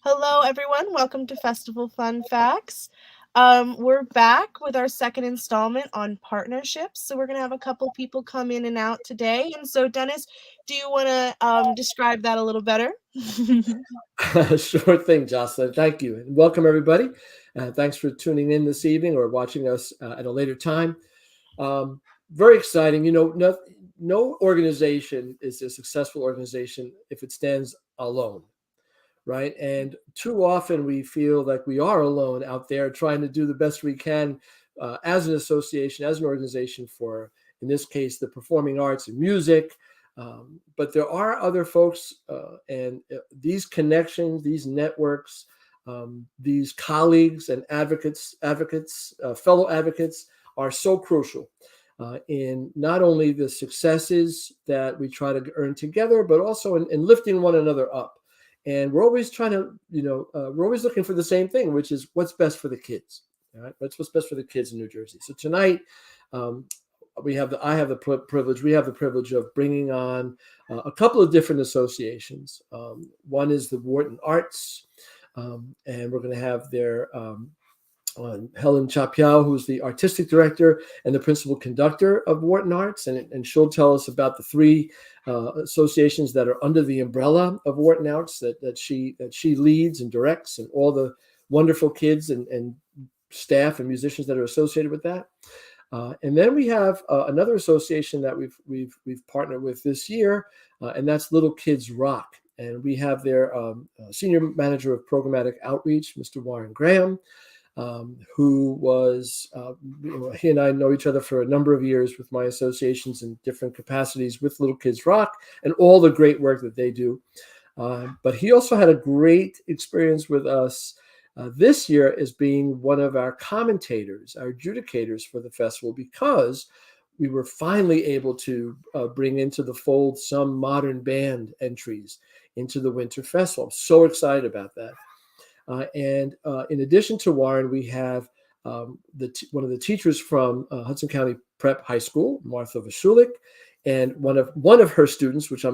Hello, everyone. Welcome to Festival Fun Facts. We're back with our second installment on partnerships. So we're going to have a couple people come in and out today. And so, Dennis, do you want to describe that a little better? Sure thing, Jocelyn. Thank you. And welcome, everybody. Thanks for tuning in this evening or watching us at a later time. Very exciting. No organization is a successful organization if it stands alone, right? And too often we feel like we are alone out there trying to do the best we can as an association, as an organization for, in this case, the performing arts and music. But there are other folks, and these connections, these networks, these colleagues and advocates, fellow advocates are so crucial in not only the successes that we try to earn together, but also in lifting one another up. And we're always trying to, we're always looking for the same thing, which is what's best for the kids. All right, what's best for the kids in New Jersey. So tonight, we have the privilege of bringing on a couple of different associations. One is the Wharton Arts, and we're going to have their Helen Cha-Pyo, who's the artistic director and the principal conductor of Wharton Arts, and she'll tell us about the three associations that are under the umbrella of Wharton Arts that she leads and directs, and all the wonderful kids and staff and musicians that are associated with that. And then we have another association that we've partnered with this year, and that's Little Kids Rock. And we have their senior manager of programmatic outreach, Mr. Warren Gramm, who was, he and I know each other for a number of years with my associations in different capacities with Little Kids Rock and all the great work that they do. But he also had a great experience with us this year as being one of our commentators, our adjudicators for the festival, because we were finally able to bring into the fold some modern band entries into the Winter Festival. I'm so excited about that. And in addition to Warren, we have one of the teachers from Hudson County Prep High School, Martha Wachulec, and one of her students, which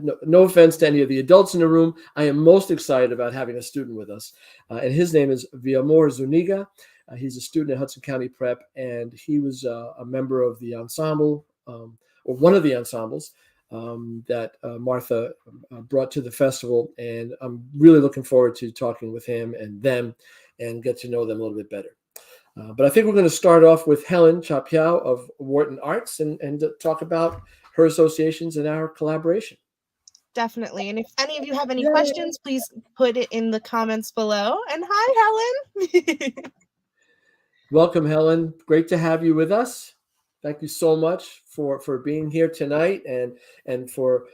no offense to any of the adults in the room, I am most excited about having a student with us. And his name is Villamor Zuniga. He's a student at Hudson County Prep, and he was a member of the ensemble, or one of the ensembles, that Martha brought to the festival. And I'm really looking forward to talking with him and them and get to know them a little bit better. But I think we're going to start off with Helen Cha-Pyo of Wharton Arts and talk about her associations and our collaboration. Definitely. And if any of you have any questions, please put it in the comments below. And hi, Helen. Welcome, Helen. Great to have you with us. Thank you so much for being here tonight and for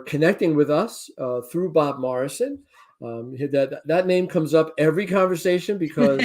connecting with us through Bob Morrison. That name comes up every conversation because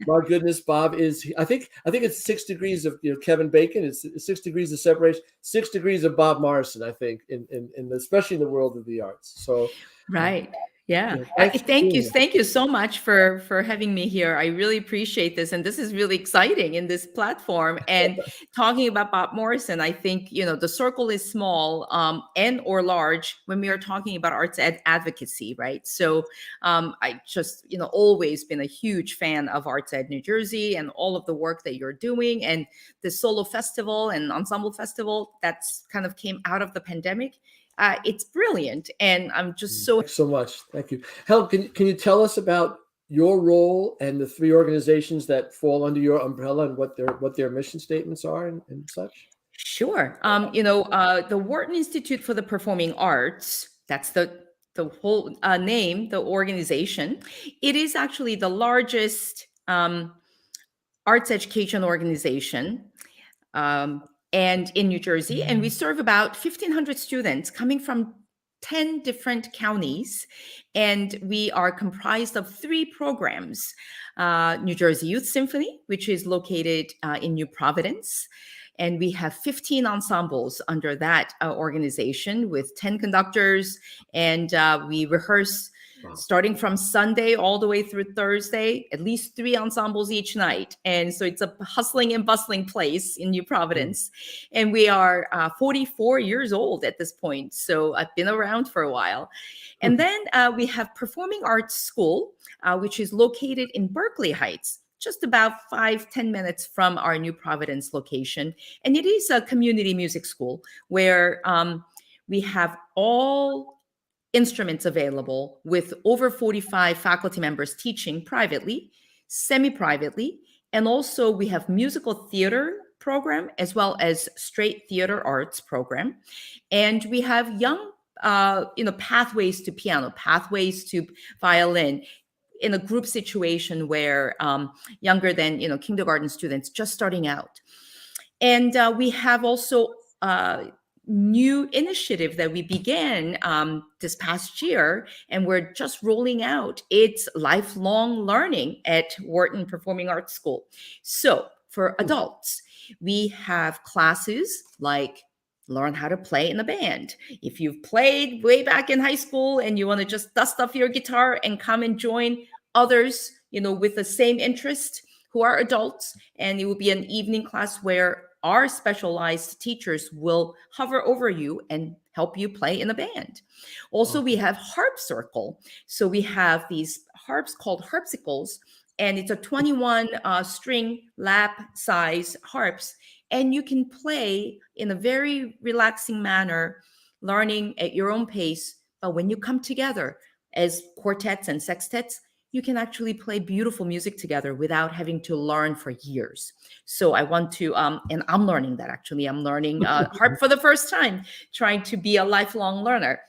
my goodness, Bob is, I think it's 6 degrees of Kevin Bacon. It's 6 degrees of separation, 6 degrees of Bob Morrison, I think, in especially in the world of the arts. So right. Yeah. Thank you so much for having me here. I really appreciate this. And this is really exciting in this platform. And talking about Bob Morrison, I think, the circle is small and or large when we are talking about arts advocacy, right? So I just, always been a huge fan of Arts Ed New Jersey and all of the work that you're doing. And the solo festival and ensemble festival that's kind of came out of the pandemic. It's brilliant, and I'm just so. Thanks so much. Thank you. Helen, can you tell us about your role and the three organizations that fall under your umbrella and what their mission statements are and such? Sure. The Wharton Institute for the Performing Arts, that's the whole name, the organization. It is actually the largest arts education organization. And in New Jersey, and we serve about 1,500 students coming from 10 different counties, and we are comprised of 3 programs. New Jersey Youth Symphony, which is located in New Providence, and we have 15 ensembles under that organization with 10 conductors, and we rehearse Wow. Starting from Sunday all the way through Thursday, at least 3 ensembles each night. And so it's a hustling and bustling place in New Providence. And we are 44 years old at this point. So I've been around for a while. And then we have Performing Arts School, which is located in Berkeley Heights, just about 5-10 minutes from our New Providence location. And it is a community music school where we have all instruments available, with over 45 faculty members teaching privately, semi-privately, and also we have musical theater program as well as straight theater arts program. And we have young pathways to piano, pathways to violin, in a group situation where younger than kindergarten students just starting out. And we have also new initiative that we began this past year, and we're just rolling out. It's lifelong learning at Wharton Performing Arts School. So for adults, we have classes like learn how to play in a band. If you've played way back in high school and you want to just dust off your guitar and come and join others, with the same interest who are adults, and it will be an evening class where our specialized teachers will hover over you and help you play in a band. Also, we have Harp Circle. So we have these harps called harpsicles, and it's a 21 string lap size harps. And you can play in a very relaxing manner, learning at your own pace. But when you come together as quartets and sextets, you can actually play beautiful music together without having to learn for years. So I want to, and I'm learning that actually. I'm learning harp for the first time, trying to be a lifelong learner.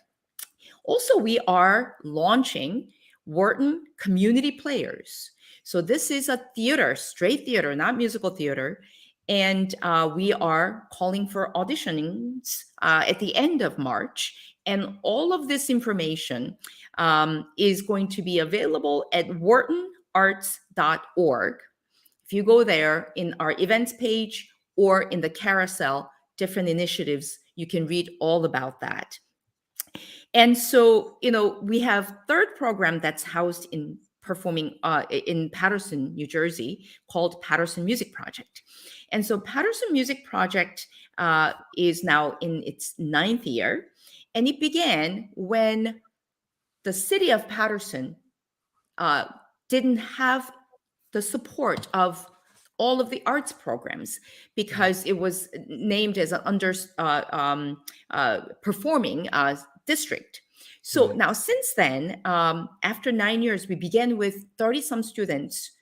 Also, we are launching Wharton Community Players. So this is a theater, straight theater, not musical theater. And we are calling for auditionings at the end of March. And all of this information is going to be available at whartonarts.org. If you go there in our events page or in the carousel, different initiatives, you can read all about that. And so, we have third program that's housed in in Paterson, New Jersey, called Paterson Music Project. And so Paterson Music Project is now in its 9th year. And it began when the city of Paterson didn't have the support of all of the arts programs because it was named as an performing district. So now since then, after 9 years, we began with 30-some students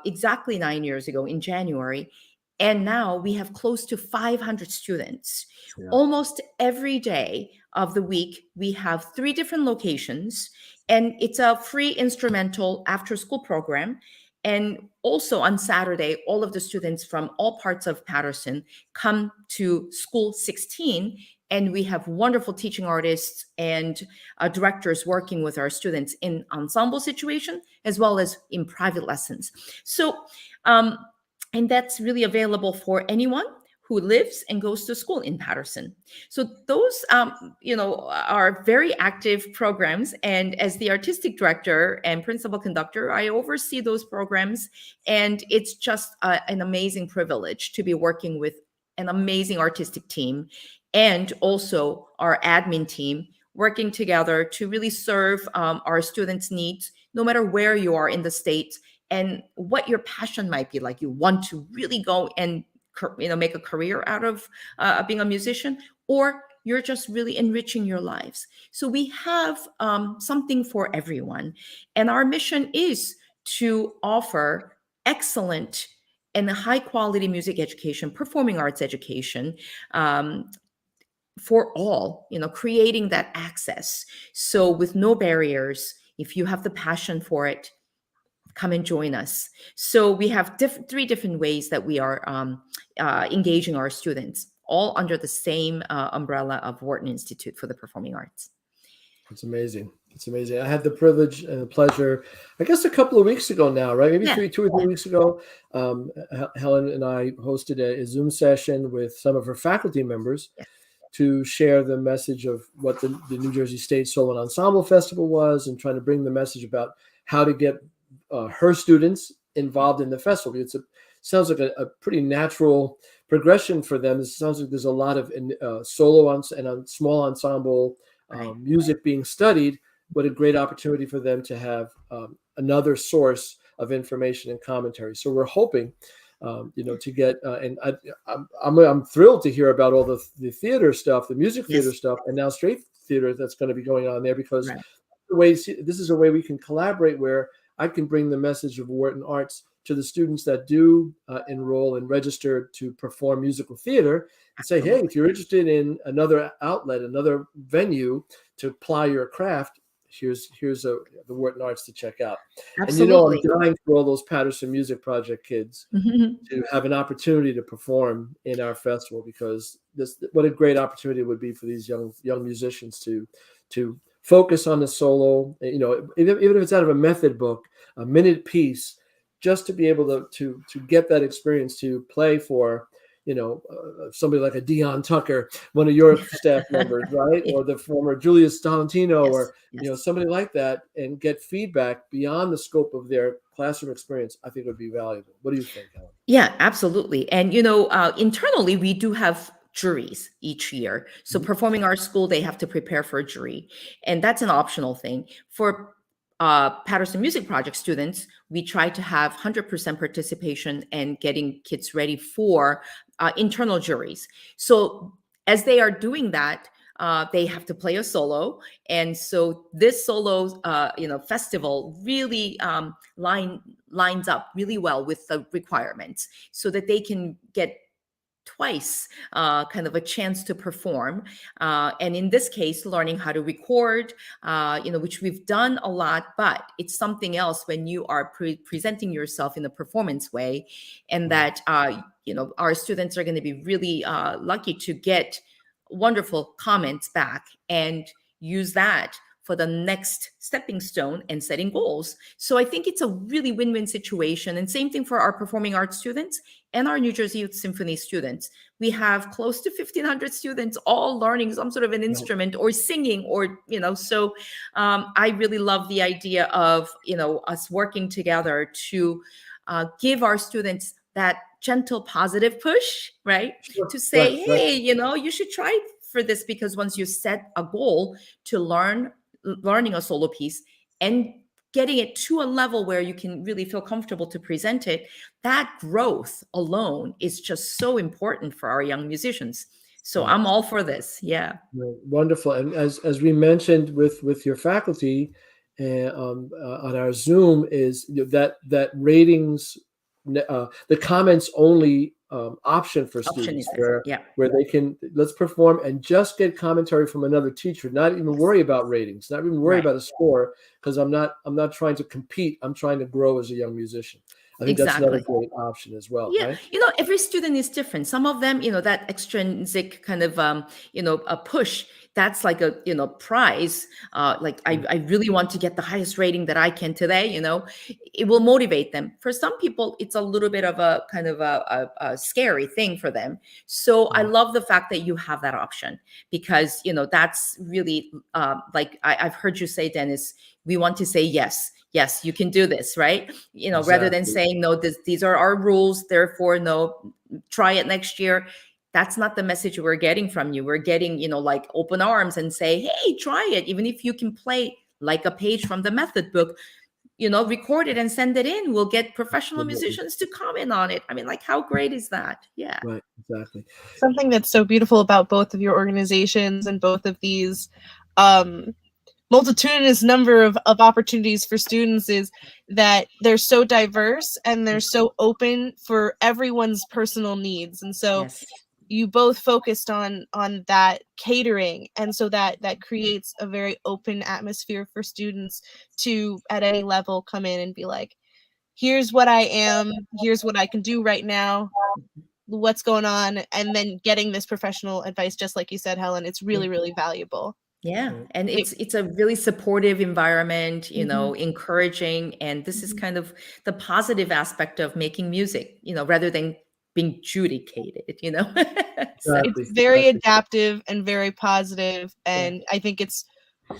exactly 9 years ago in January. And now we have close to 500 students. Yeah. Almost every day of the week, we have 3 different locations, and it's a free instrumental after-school program. And also on Saturday, all of the students from all parts of Paterson come to School 16, and we have wonderful teaching artists and directors working with our students in ensemble situation, as well as in private lessons. So, and that's really available for anyone who lives and goes to school in Paterson. So those, are very active programs. And as the artistic director and principal conductor, I oversee those programs. And it's just an amazing privilege to be working with an amazing artistic team and also our admin team working together to really serve our students' needs, no matter where you are in the state and what your passion might be. Like you want to really go and make a career out of being a musician, or you're just really enriching your lives. So we have something for everyone. And our mission is to offer excellent and high quality music education, performing arts education for all, creating that access. So with no barriers, if you have the passion for it, come and join us. So we have 3 different ways that we are engaging our students, all under the same umbrella of Wharton Institute for the Performing Arts. It's amazing. It's amazing. I had the privilege and the pleasure, I guess a couple of weeks ago now, right? Maybe 2 or 3 weeks ago, Helen and I hosted a Zoom session with some of her faculty members to share the message of what the New Jersey State Solo and Ensemble Festival was, and trying to bring the message about how to get her students involved in the festival. Sounds like a pretty natural progression for them. It sounds like there's a lot of solo and small ensemble music being studied. What a great opportunity for them to have another source of information and commentary. So we're hoping, to get, and I'm thrilled to hear about all the theater stuff, the music theater stuff, and now straight theater that's going to be going on there, because this is a way we can collaborate, where I can bring the message of Wharton Arts to the students that do enroll and register to perform musical theater, and say, hey, if you're interested in another outlet, another venue to ply your craft, here's the Wharton Arts to check out. Absolutely. And I'm dying for all those Paterson Music Project kids to have an opportunity to perform in our festival, because what a great opportunity it would be for these young musicians to focus on the solo, even if it's out of a method book, a minute piece, just to be able to get that experience to play for, somebody like a Dion Tucker, one of your staff members, right? Or the former Julius Tolentino, or somebody like that, and get feedback beyond the scope of their classroom experience. I think would be valuable. What do you think, Helen? Yeah, absolutely. And internally, we do have juries each year. So Performing Arts School, they have to prepare for a jury, and that's an optional thing. For Paterson Music Project students, we try to have 100% participation and getting kids ready for internal juries. So as they are doing that, they have to play a solo. And so this solo, festival really lines up really well with the requirements, so that they can get twice kind of a chance to perform, and in this case learning how to record, which we've done a lot, but it's something else when you are presenting yourself in a performance way, and that our students are going to be really lucky to get wonderful comments back and use that for the next stepping stone and setting goals. So I think it's a really win-win situation. And same thing for our performing arts students and our New Jersey Youth Symphony students. We have close to 1,500 students all learning some sort of an instrument or singing, or, so I really love the idea of, us working together to give our students that gentle, positive push, right? Sure. To say, Right. hey, you should try for this, because once you set a goal to learning a solo piece and getting it to a level where you can really feel comfortable to present it, that growth alone is just so important for our young musicians. So I'm all for this. Yeah. Wonderful. And as we mentioned with your faculty on our Zoom, is that ratings, the comments only option for students, where they can, let's perform and just get commentary from another teacher, not even worry about ratings, not even worry about a score, because I'm not trying to compete. I'm trying to grow as a young musician. I think that's another great option as well. Yeah, right? Every student is different. Some of them, that extrinsic kind of, a push, that's like a, prize. Like I really want to get the highest rating that I can today, it will motivate them. For some people, it's a little bit of a kind of a scary thing for them. So I love the fact that you have that option, because, that's really like I've heard you say, Dennis, we want to say, yes, you can do this, right? Rather than saying, no, these are our rules, therefore, no, try it next year. That's not the message we're getting from you. We're getting, like open arms and say, hey, try it. Even if you can play like a page from the method book, record it and send it in. We'll get professional musicians to comment on it. I mean, like, how great is that? Yeah. Right, exactly. Something that's so beautiful about both of your organizations and both of these multitudinous number of opportunities for students is that they're so diverse and they're so open for everyone's personal needs. And so you both focused on that catering, and so that creates a very open atmosphere for students to at any level come in and be like, here's what I am, here's what I can do right now, what's going on, and then getting this professional advice, just like you said, Helen. It's really, really valuable. Yeah. And it's a really supportive environment, encouraging. And this is kind of the positive aspect of making music, rather than being judicated, you know. So, Exactly. It's very Exactly. adaptive and very positive, and I think it's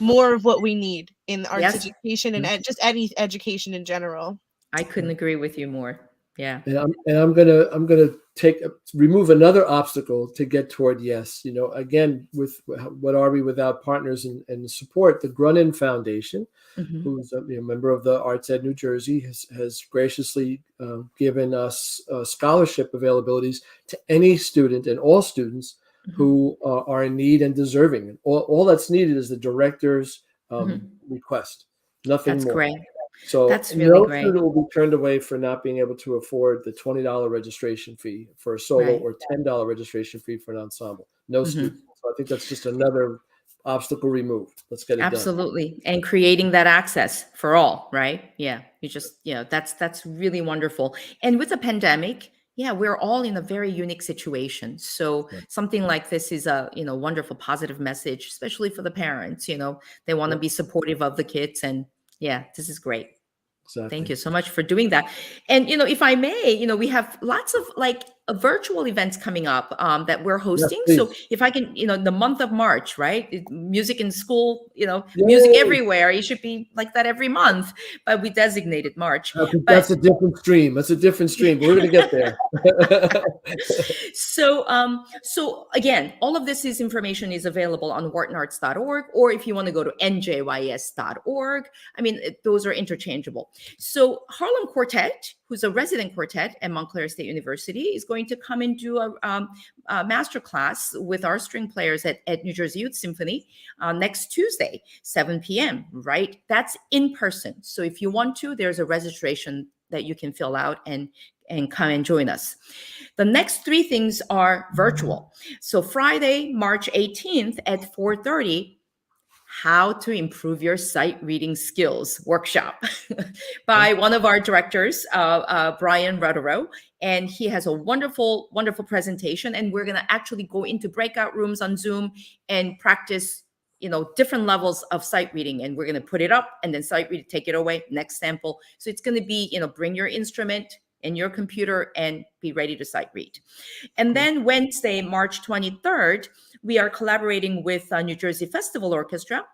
more of what we need in arts yes, education and just any education in general. I couldn't agree with you more. Yeah. And I'm gonna remove another obstacle to get toward yes. You know, again, with what are we without partners and support? The Grunin Foundation, Mhm. who's a member of the Arts Ed New Jersey, has graciously given us scholarship availabilities to any student and all students Mhm. who are in need and deserving. And all that's needed is the director's Mhm. request, nothing That's more. great. So That's really no great. student will be turned away for not being able to afford the $20 registration fee for a solo Right. or $10 registration fee for an ensemble. No Mhm. student. So I think that's just another obstacle removed. Let's get it done. Absolutely. And creating that access for all, right? Yeah. You just, that's really wonderful. And with the pandemic, yeah, we're all in a very unique situation. So Yeah. something like this is a, wonderful positive message, especially for the parents, they want to Yep. be supportive of the kids. And yeah, this is great. Thank Exactly. you so much for doing that. And, if I may, we have lots of virtual events coming up that we're Yes, hosting. So please. if I can, the month of March, right? Music in school, music Yay. everywhere. It should be like that every month, but we designated March. That's But a different stream. That's a different stream. But we're going to get there. so again, all of this information is available on whartonarts.org, or if you want to go to njys.org. I mean, those are interchangeable. So Harlem Quartet, who's a resident quartet at Montclair State University, is going to come and do a master class with our string players at New Jersey Youth Symphony next Tuesday, 7 p.m., right? That's in person. So if you want to, there's a registration that you can fill out and come and join us. The next three things are virtual. So Friday, March 18th at 4:30, how to improve your sight reading skills workshop by one of our directors, Brian Rotero. And he has a wonderful, wonderful presentation. And we're going to actually go into breakout rooms on Zoom and practice, different levels of sight reading. And we're going to put it up and then sight read, take it away, next sample. So it's going to be, bring your instrument and your computer and be ready to sight read. And then Wednesday, March 23rd, we are collaborating with New Jersey Festival Orchestra.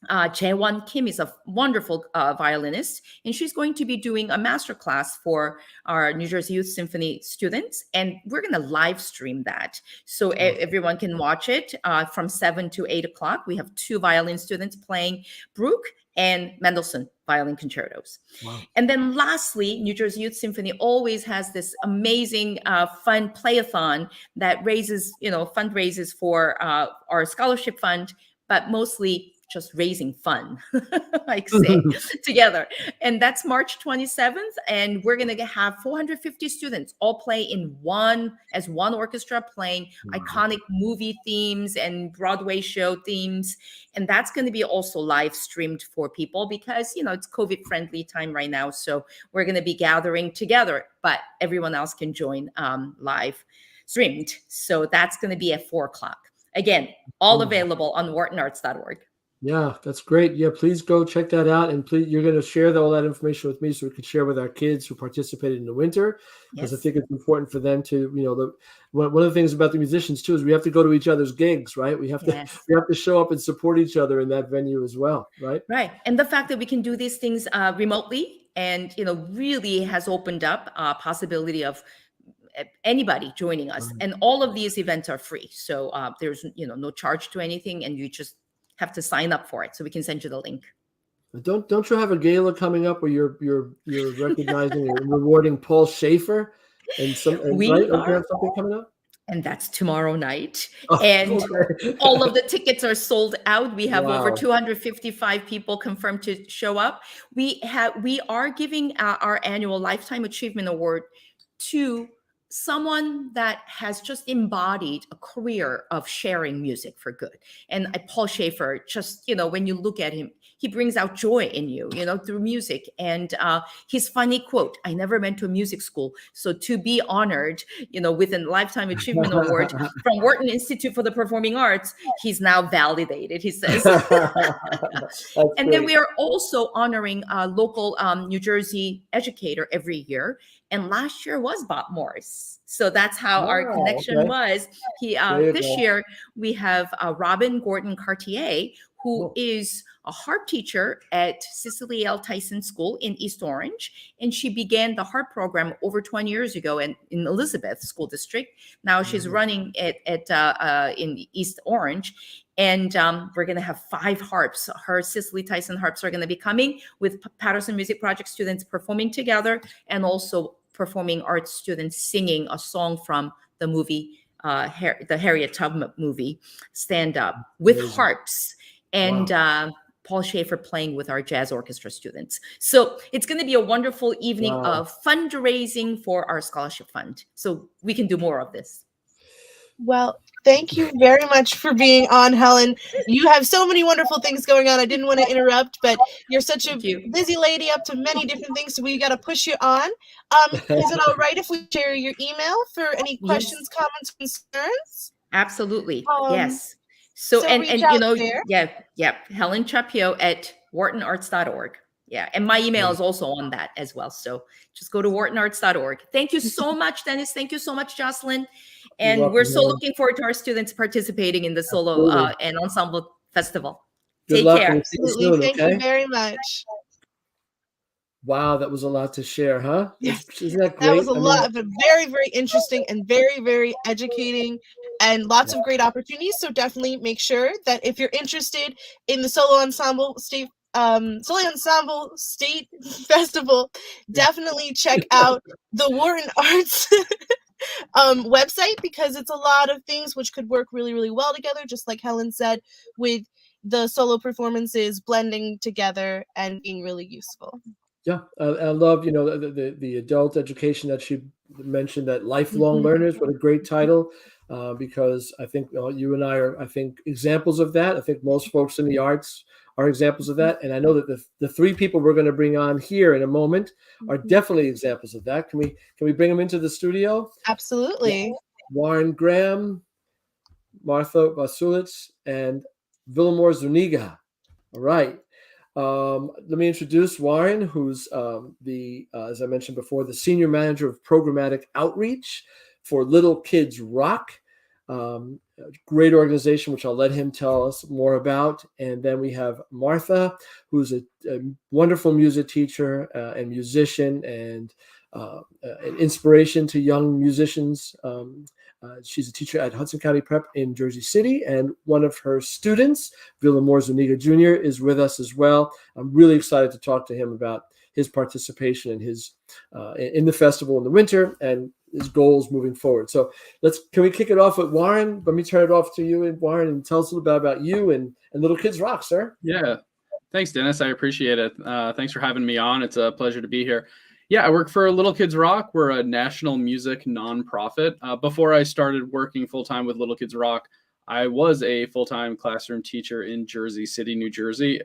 Jaewon Kim is a wonderful violinist, and she's going to be doing a masterclass for our New Jersey Youth Symphony students, and we're going to live stream that so everyone can watch it from 7 to 8 o'clock. We have 2 violin students playing Bruch and Mendelssohn violin concertos. Wow. And then lastly, New Jersey Youth Symphony always has this amazing fun playathon that fundraises for our scholarship fund, but mostly just raising fun, like say, together. And that's March 27th. And we're going to have 450 students all play in one orchestra, playing iconic movie themes and Broadway show themes. And that's going to be also live streamed for people because, it's COVID friendly time right now. So we're going to be gathering together, but everyone else can join live streamed. So that's going to be at 4 o'clock. Again, all available on whartonarts.org. Yeah, that's great. Yeah, please go check that out. And please, you're going to share all that information with me so we can share with our kids who participated in the winter, because I think it's important for them to, one of the things about the musicians too is we have to go to each other's gigs, right? We have to show up and support each other in that venue as well, right? Right. And the fact that we can do these things remotely and, really has opened up a possibility of anybody joining us. And all of these events are free. So there's, no charge to anything, and you just have to sign up for it. So we can send you the link. Don't you have a gala coming up where you're recognizing and rewarding Paul Schaefer and We right? Don't you are. have something coming up? And that's tomorrow night. Oh, and okay. all of the tickets are sold out. We have over Wow. 255 people confirmed to show up. We are giving our annual Lifetime Achievement Award to someone that has just embodied a career of sharing music for good. And Paul Schaefer, just, when you look at him, he brings out joy in you, through music. And his funny quote, "I never went to a music school, so to be honored, with a Lifetime Achievement Award from Wharton Institute for the Performing Arts, he's now validated," he says. And then we are also honoring a local New Jersey educator every year. And last year was Bob Morse. So that's how our connection was. This year we have Robin Gordon Cartier, who is a harp teacher at Cicely L. Tyson School in East Orange. And she began the harp program over 20 years ago in Elizabeth School District. Now she's running it in East Orange. And we're going to have 5 harps. Her Cicely Tyson harps are going to be coming with Paterson Music Project students performing together, and also performing arts students singing a song from the movie, the Harriet Tubman movie, Stand Up, with harps. And Paul Schaefer playing with our jazz orchestra students. So it's going to be a wonderful evening of fundraising for our scholarship fund. So we can do more of this. Well, thank you very much for being on, Helen. You have so many wonderful things going on. I didn't want to interrupt, but you're such a busy lady up to many different things, so we got to push you on. Is it all right if we share your email for any questions, comments, concerns? Absolutely. Yes. So and Helen Cha-Pyo at whartonarts.org. Yeah. And my email is also on that as well. So just go to whartonarts.org. Thank you so much, Dennis. Thank you so much, Jocelyn. And we're so looking forward to our students participating in the solo and ensemble festival. Take care. Absolutely. Thank you very much. Wow, that was a lot to share, huh? Yes. Isn't that great? That was a lot, but very, very interesting and very, very educating, and lots of great opportunities. So definitely make sure that if you're interested in the Solo Ensemble State Festival, definitely check out the Wharton Arts website, because it's a lot of things which could work really, really well together, just like Helen said, with the solo performances blending together and being really useful. Yeah, I love, the adult education that she mentioned, that lifelong learners. What a great title, because I think you and I are, examples of that. I think most folks in the arts are examples of that. And I know that the 3 people we're going to bring on here in a moment are definitely examples of that. Can we bring them into the studio? Absolutely. Warren Gramm, Martha Wachulec, and Villamor Zuniga. All right. Let me introduce Warren, who's as I mentioned before, the Senior Manager of Programmatic Outreach for Little Kids Rock. A great organization, which I'll let him tell us more about. And then we have Martha, who's a wonderful music teacher and musician, and an inspiration to young musicians. She's a teacher at Hudson County Prep in Jersey City, and one of her students, Villamor Zuniga Jr., is with us as well. I'm really excited to talk to him about his participation in in the festival in the winter and his goals moving forward. So can we kick it off with Warren? Let me turn it off to you, and Warren, and tell us a little bit about you and Little Kids Rock, sir. Yeah, thanks, Dennis. I appreciate it. Thanks for having me on. It's a pleasure to be here. Yeah, I work for Little Kids Rock. We're a national music nonprofit. Before I started working full-time with Little Kids Rock, I was a full-time classroom teacher in Jersey City, New Jersey,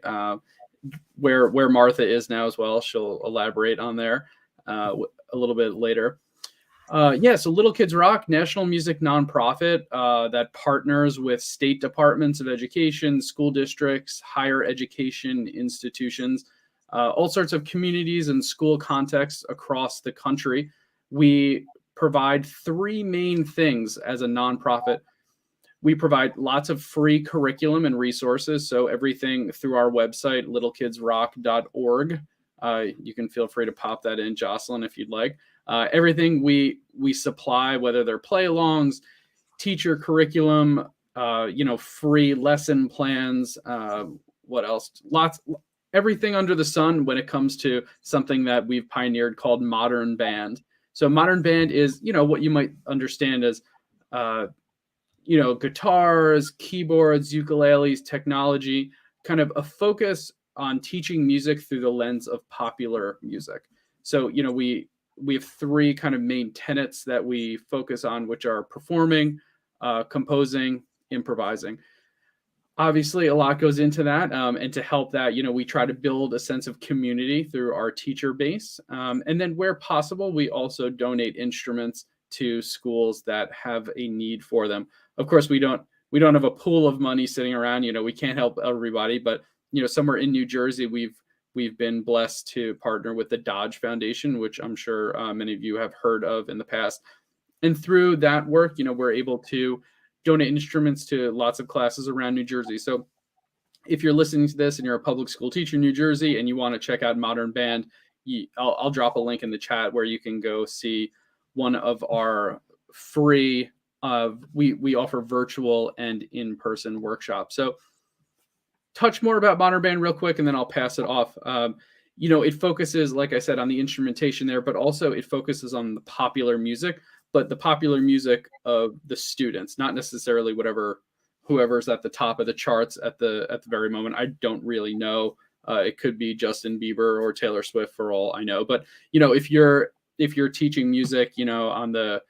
where Martha is now as well. She'll elaborate on there a little bit later. So Little Kids Rock, national music nonprofit that partners with state departments of education, school districts, higher education institutions, all sorts of communities and school contexts across the country. We provide 3 main things as a nonprofit. We provide lots of free curriculum and resources. So everything through our website, littlekidsrock.org. You can feel free to pop that in, Jocelyn, if you'd like. Everything we supply, whether they're play-alongs, teacher curriculum, free lesson plans, what else? Everything under the sun when it comes to something that we've pioneered called modern band. So modern band is, what you might understand as, guitars, keyboards, ukuleles, technology, kind of a focus on teaching music through the lens of popular music. So, we have 3 kind of main tenets that we focus on, which are performing, composing, improvising. obviously a lot goes into that. And to help that, we try to build a sense of community through our teacher base. And then where possible, we also donate instruments to schools that have a need for them. Of course, we don't have a pool of money sitting around. We can't help everybody, but somewhere in New Jersey, we've been blessed to partner with the Dodge Foundation, which I'm sure many of you have heard of in the past. And through that work, we're able to donate instruments to lots of classes around New Jersey. So if you're listening to this and you're a public school teacher in New Jersey and you want to check out Modern Band, I'll drop a link in the chat where you can go see one of our free, we offer virtual and in-person workshops. So touch more about Modern Band real quick, and then I'll pass it off. It focuses, like I said, on the instrumentation there, but also it focuses on the popular music, but the popular music of the students, not necessarily whoever's at the top of the charts at the very moment. I don't really know. It could be Justin Bieber or Taylor Swift for all I know. But if you're teaching music, on the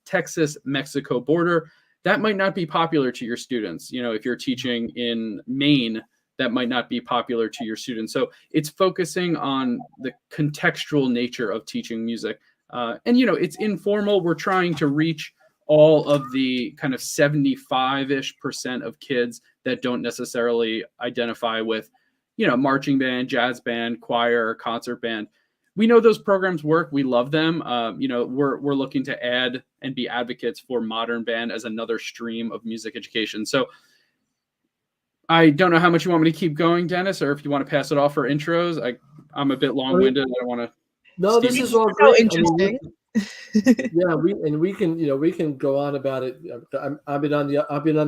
Texas Mexico border, that might not be popular to your students. If you're teaching in Maine, that might not be popular to your students. So it's focusing on the contextual nature of teaching music. And it's informal. We're trying to reach all of the kind of 75-ish% of kids that don't necessarily identify with, marching band, jazz band, choir, concert band. We know those programs work. We love them. We're looking to add and be advocates for Modern Band as another stream of music education. So I don't know how much you want me to keep going, Dennis, or if you want to pass it off for intros. I'm a bit long-winded. I don't want to. No, this is all So great. interesting. We can go on about it. I've been on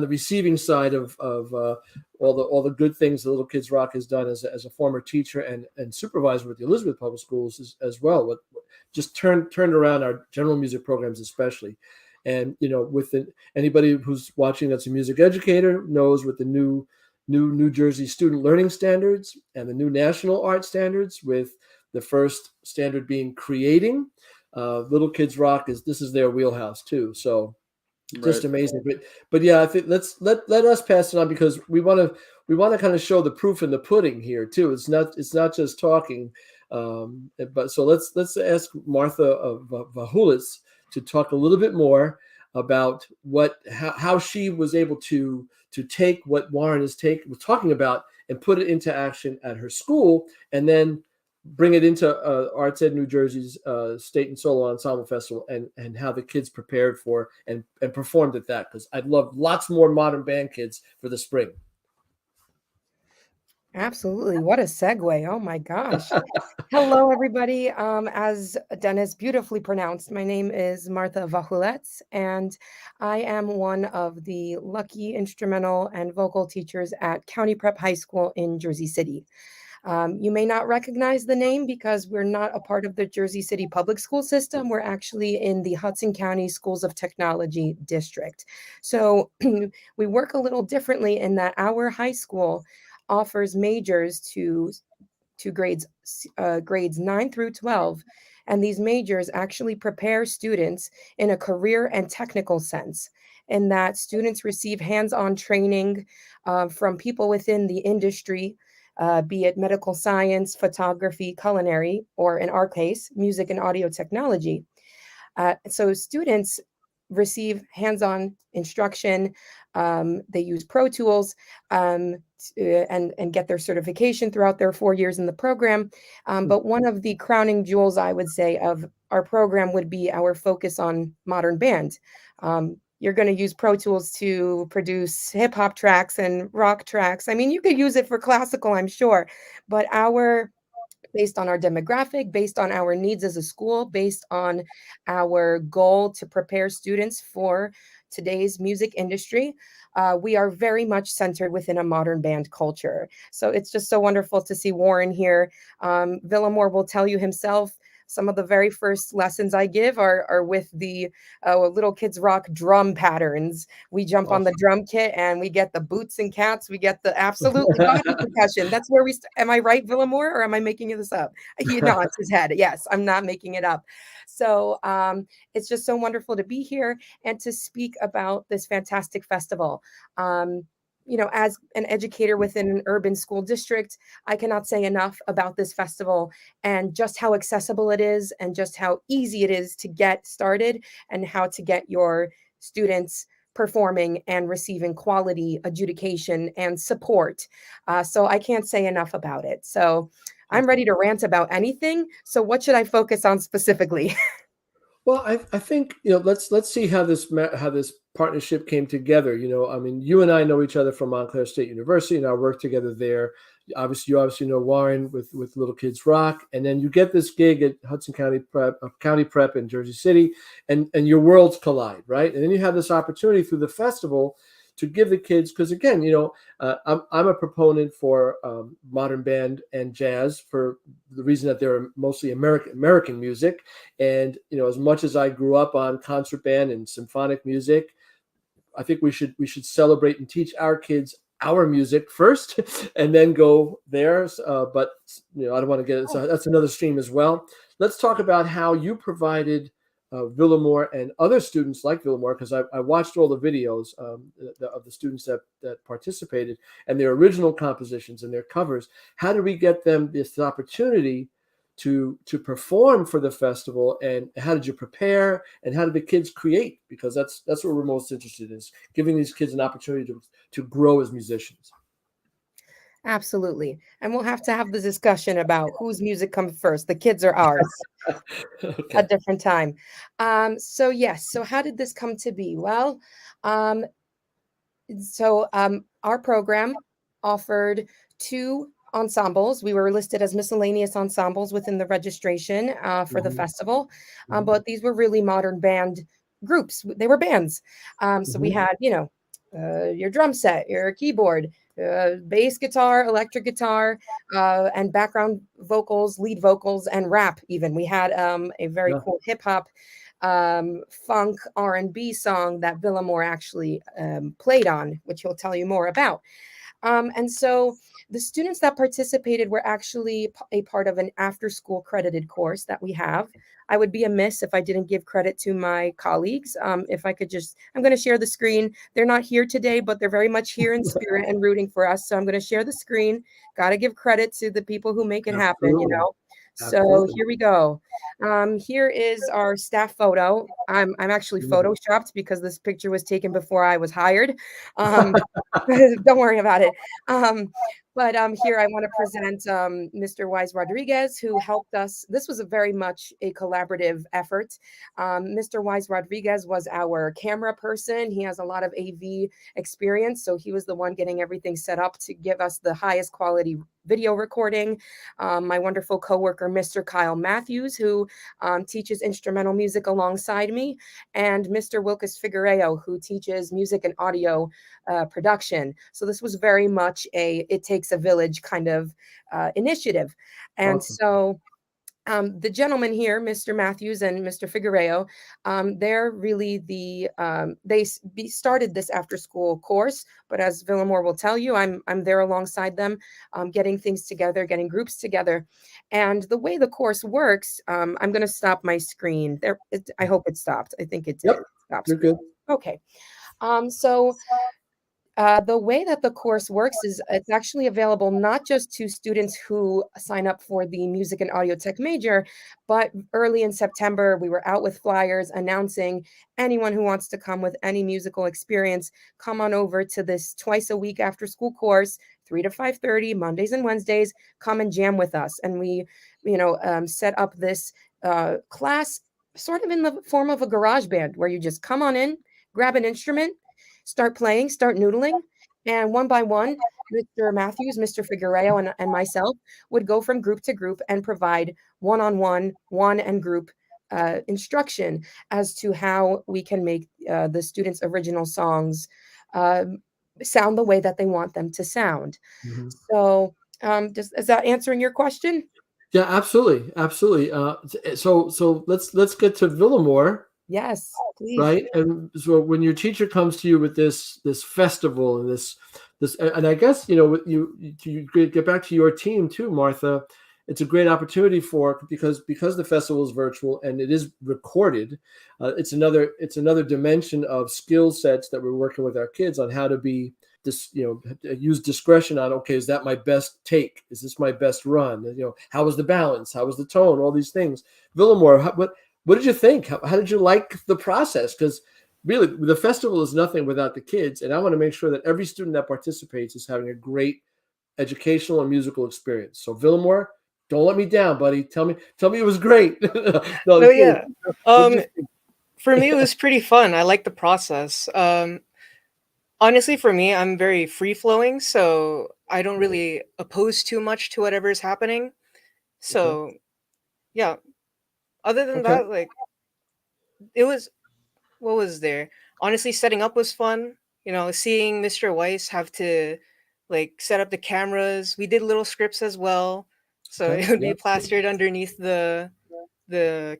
the receiving side of all the good things the Little Kids Rock has done as a former teacher and supervisor with the Elizabeth Public Schools as well. What just turned around our general music programs especially, and anybody who's watching that's a music educator knows with the New Jersey student learning standards and the new national art standards, with the first standard being creating. Little Kids Rock this is their wheelhouse too. So just amazing. But yeah, I think let us pass it on, because we want to kind of show the proof in the pudding here too. It's not just talking. But so let's ask Martha of Wachulec to talk a little bit more about how she was able to take what Warren was talking about and put it into action at her school, and then bring it into Arts Ed New Jersey's State and Solo Ensemble Festival, and how the kids prepared for and performed at that, because I'd love lots more Modern Band kids for the spring. Absolutely. What a segue. Oh my gosh. Hello, everybody. As Dennis beautifully pronounced, my name is Martha Wachulec, and I am one of the lucky instrumental and vocal teachers at County Prep High School in Jersey City. You may not recognize the name because we're not a part of the Jersey City public school system. We're actually in the Hudson County Schools of Technology district. So we work a little differently in that our high school offers majors to grades 9 through 12. And these majors actually prepare students in a career and technical sense, in that students receive hands-on training from people within the industry, be it medical science, photography, culinary, or in our case, music and audio technology. So students receive hands-on instruction. They use Pro Tools and get their certification throughout their 4 years in the program. But one of the crowning jewels, I would say, of our program would be our focus on Modern Band. You're going to use Pro Tools to produce hip hop tracks and rock tracks. I mean, you could use it for classical, I'm sure, but based on our demographic, based on our needs as a school, based on our goal to prepare students for today's music industry, we are very much centered within a Modern Band culture. So it's just so wonderful to see Warren here. Villamor will tell you himself, some of the very first lessons I give are with the Little Kids Rock drum patterns. We jump on the drum kit and we get the boots and cats. We get the absolutely body percussion. That's where am I right, Villamor, or am I making this up? He nods his head. Yes, I'm not making it up. So it's just so wonderful to be here and to speak about this fantastic festival. as an educator within an urban school district, I cannot say enough about this festival and just how accessible it is and just how easy it is to get started and how to get your students performing and receiving quality adjudication and support. So I can't say enough about it. So I'm ready to rant about anything. So what should I focus on specifically? Well, I think let's see how this partnership came together. I mean, you and I know each other from Montclair State University, and I worked together there. You obviously know Warren with Little Kids Rock, and then you get this gig at Hudson County Prep in Jersey City, and your worlds collide, right? And then you have this opportunity through the festival to give the kids, because again, I'm a proponent for modern band and jazz for the reason that they're mostly American music, and as much as I grew up on concert band and symphonic music, I think we should celebrate and teach our kids our music first, and then go theirs. But I don't want to get it. So that's another stream as well. Let's talk about how you provided Villamore and other students like Villamore, because I watched all the videos of the students that participated and their original compositions and their covers. How did we get them this opportunity to perform for the festival, and how did you prepare, and how did the kids create? Because that's what we're most interested in, is giving these kids an opportunity to grow as musicians. Absolutely. And we'll have to have the discussion about whose music comes first, the kids or ours, Okay. a different time. So yes, so how did this come to be? Well, our program offered 2 ensembles. We were listed as miscellaneous ensembles within the registration for the festival, but these were really modern band groups. They were bands. So we had, your drum set, your keyboard, bass guitar, electric guitar, and background vocals, lead vocals, and rap even. We had a very cool hip hop, funk R&B song that Villamore actually played on, which he'll tell you more about. And so the students that participated were actually a part of an after-school credited course that we have. I would be amiss if I didn't give credit to my colleagues. If I could I'm going to share the screen. They're not here today, but they're very much here in spirit and rooting for us. So I'm going to share the screen. Got to give credit to the people who make it happen, So here we go. Here is our staff photo. I'm actually photoshopped because this picture was taken before I was hired. Don't worry about it. But here I want to present Mr. Wise Rodriguez, who helped us. This was very much a collaborative effort. Mr. Wise Rodriguez was our camera person. He has a lot of AV experience, so he was the one getting everything set up to give us the highest quality video recording. My wonderful coworker, Mr. Kyle Matthews, who teaches instrumental music alongside me, and Mr. Wilkes Figuereo, who teaches music and audio production. So this was very much it takes a village kind of initiative. And so the gentlemen here, Mr. Matthews and Mr. Figuereo, they're really they started this after school course, but as Villamore will tell you, I'm there alongside them, getting things together, getting groups together. And the way the course works, I'm going to stop my screen there. I hope it stopped. I think it did. Yep, you're good. Okay. The way that the course works is it's actually available not just to students who sign up for the music and audio tech major, but early in September, we were out with flyers announcing anyone who wants to come with any musical experience, come on over to this twice a week after school course, 3 to 5:30, Mondays and Wednesdays, come and jam with us. And we, set up this class sort of in the form of a garage band where you just come on in, grab an instrument, start playing, start noodling, and one by one, Mr. Matthews, Mr. Figuereo, and myself would go from group to group and provide one-on-one, one and group instruction as to how we can make the students' original songs sound the way that they want them to sound. So is that answering your question? Yeah, absolutely. So let's get to Villamore. Yes, please. Right. And so when your teacher comes to you with this festival and this, and I guess, you get back to your team too, Martha, it's a great opportunity because the festival is virtual and it is recorded. It's another dimension of skill sets that we're working with our kids on how to be this, use discretion on, okay, is that my best take? Is this my best run? How was the balance? How was the tone? All these things. Villamor, what did you think? How did you like the process? Because really, the festival is nothing without the kids, and I want to make sure that every student that participates is having a great educational and musical experience. So Villamor, don't let me down, buddy. Tell me it was great. No, yeah. For me, it was pretty fun. I like the process. Honestly, for me, I'm very free flowing, so I don't really oppose too much to whatever's happening. So, yeah. Other than that, like, what was there? Honestly, setting up was fun. Seeing Mr. Weiss have to like set up the cameras. We did little scripts as well, so it would be plastered underneath the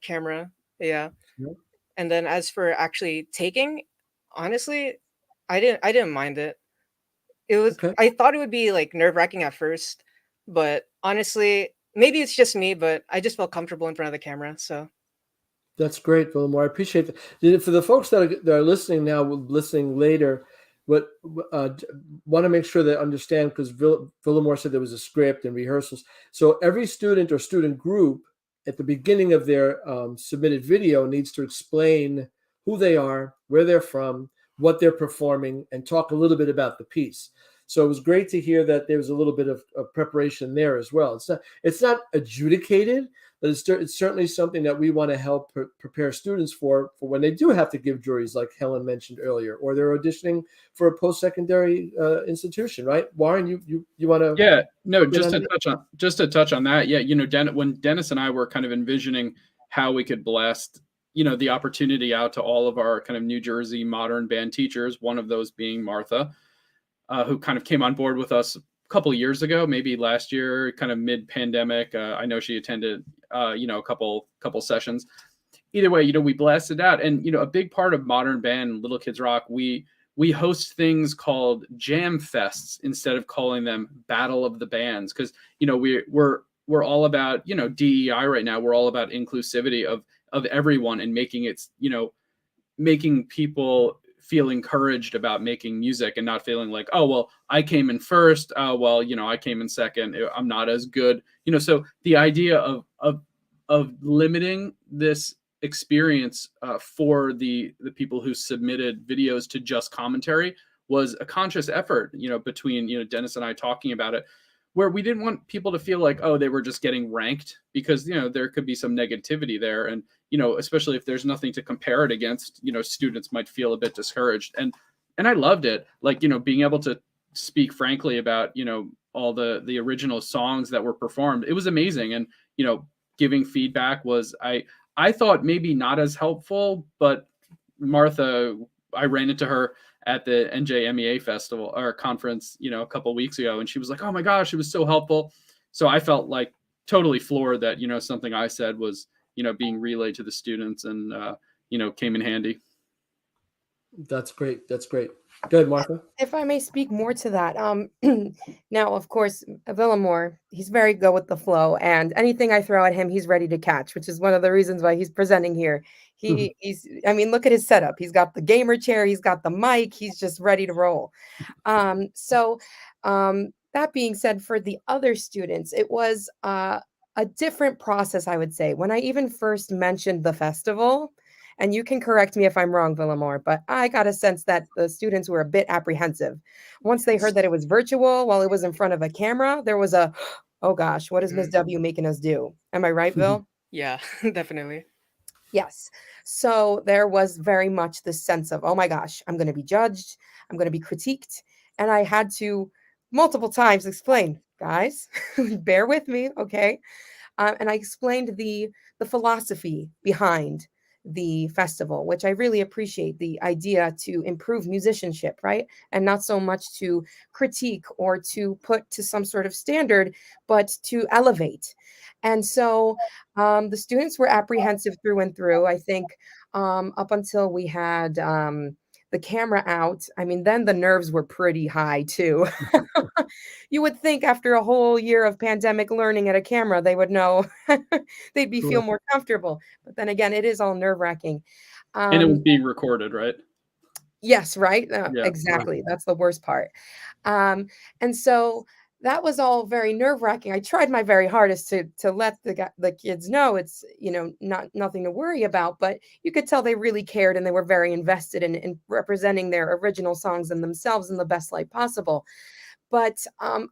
camera. Yeah. And then as for actually taking, honestly, I didn't mind it. It was I thought it would be like nerve-wracking at first, but honestly, maybe it's just me, but I just felt comfortable in front of the camera. So that's great, Villamor. I appreciate that. For the folks that are listening now, listening later, want to make sure they understand, because Villamor said there was a script and rehearsals. So every student or student group at the beginning of their submitted video needs to explain who they are, where they're from, what they're performing, and talk a little bit about the piece. So it was great to hear that there was a little bit of preparation there as well. It's not adjudicated, but it's certainly something that we want to help prepare students for when they do have to give juries, like Helen mentioned earlier, or they're auditioning for a post-secondary institution, right? Warren, you want to? Yeah, no, just to touch on that. Yeah, when Dennis and I were kind of envisioning how we could blast, the opportunity out to all of our kind of New Jersey modern band teachers, one of those being Martha, who kind of came on board with us a couple of years ago, maybe last year, kind of mid-pandemic. I know she attended, a couple sessions. Either way, we blasted out. And, a big part of modern band, Little Kids Rock, we host things called jam fests instead of calling them Battle of the Bands. Because, we're all about, DEI right now. We're all about inclusivity of everyone and making it, making people feel encouraged about making music and not feeling like, oh, well, I came in first. Well, I came in second. I'm not as good. So the idea of limiting this experience for the people who submitted videos to just commentary was a conscious effort, between, Dennis and I talking about it, where we didn't want people to feel like, oh, they were just getting ranked, because, there could be some negativity there. And, especially if there's nothing to compare it against, students might feel a bit discouraged. And I loved it, like, being able to speak frankly about, all the original songs that were performed. It was amazing. And, giving feedback was, I thought maybe not as helpful, but Martha, I ran into her at the NJMEA festival or conference, a couple of weeks ago, and she was like, oh my gosh, it was so helpful. So I felt like totally floored that, something I said was, being relayed to the students and, came in handy. That's great. That's great. Good, Martha. If I may speak more to that. Now, of course, Villamor, he's very good with the flow, and anything I throw at him, he's ready to catch, which is one of the reasons why he's presenting here. I mean, look at his setup. He's got the gamer chair, he's got the mic, he's just ready to roll. That being said, for the other students, it was a different process, I would say. When I even first mentioned the festival, and you can correct me if I'm wrong, Villamor, but I got a sense that the students were a bit apprehensive. Once they heard that it was virtual while it was in front of a camera, there was a, oh gosh, what is Ms. W making us do? Am I right, Bill? Yeah, definitely. Yes. So there was very much this sense of, oh my gosh, I'm going to be judged. I'm going to be critiqued. And I had to multiple times explain, guys, bear with me. Okay. And I explained the philosophy behind the festival, which I really appreciate, the idea to improve musicianship, right? And not so much to critique or to put to some sort of standard, but to elevate. And so the students were apprehensive through and through. I think up until we had the camera out, I mean, then the nerves were pretty high too. You would think after a whole year of pandemic learning at a camera, they would know, feel more comfortable. But then again, it is all nerve-wracking. And it was being recorded, right? Yes, right? Yeah. Exactly. That's the worst part. And so that was all very nerve-wracking. I tried my very hardest to let the kids know it's, not nothing to worry about, but you could tell they really cared and they were very invested in representing their original songs and themselves in the best light possible. But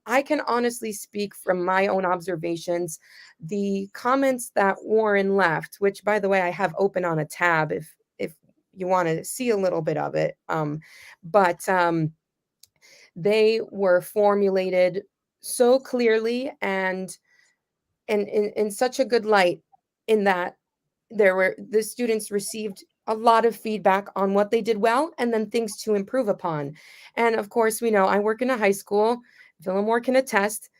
I can honestly speak from my own observations. The comments that Warren left, which by the way I have open on a tab if you want to see a little bit of it, but they were formulated so clearly and in such a good light, in that the students received a lot of feedback on what they did well and then things to improve upon. And of course, we know I work in a high school. Villamore can attest.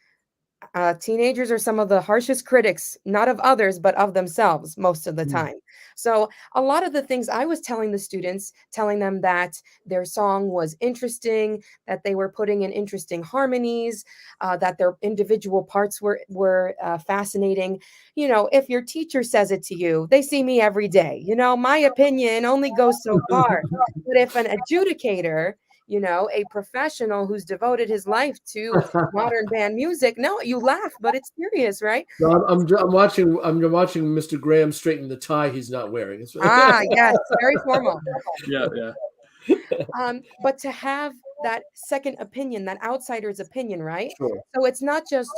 Teenagers are some of the harshest critics, not of others, but of themselves most of the time. So a lot of the things I was telling the students, telling them that their song was interesting, that they were putting in interesting harmonies, that their individual parts were fascinating. If your teacher says it to you, they see me every day. My opinion only goes so far. But if an adjudicator, a professional who's devoted his life to modern band music. No, you laugh, but it's serious, right? No, I'm watching Mr. Gramm straighten the tie he's not wearing. Yes, very formal. Yeah. But to have that second opinion, that outsider's opinion, right? Sure. So it's not just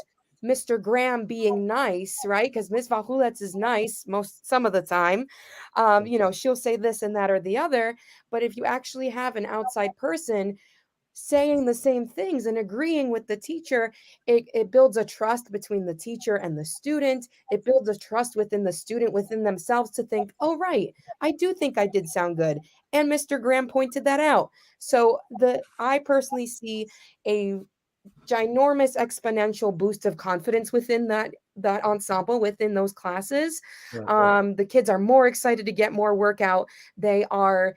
Mr. Gramm being nice, right? Because Ms. Wachulec is nice some of the time. She'll say this and that or the other. But if you actually have an outside person saying the same things and agreeing with the teacher, it builds a trust between the teacher and the student. It builds a trust within the student, within themselves, to think, oh, right, I do think I did sound good. And Mr. Gramm pointed that out. So I personally see a ginormous exponential boost of confidence within that ensemble, within those classes. The kids are more excited to get more work out. They are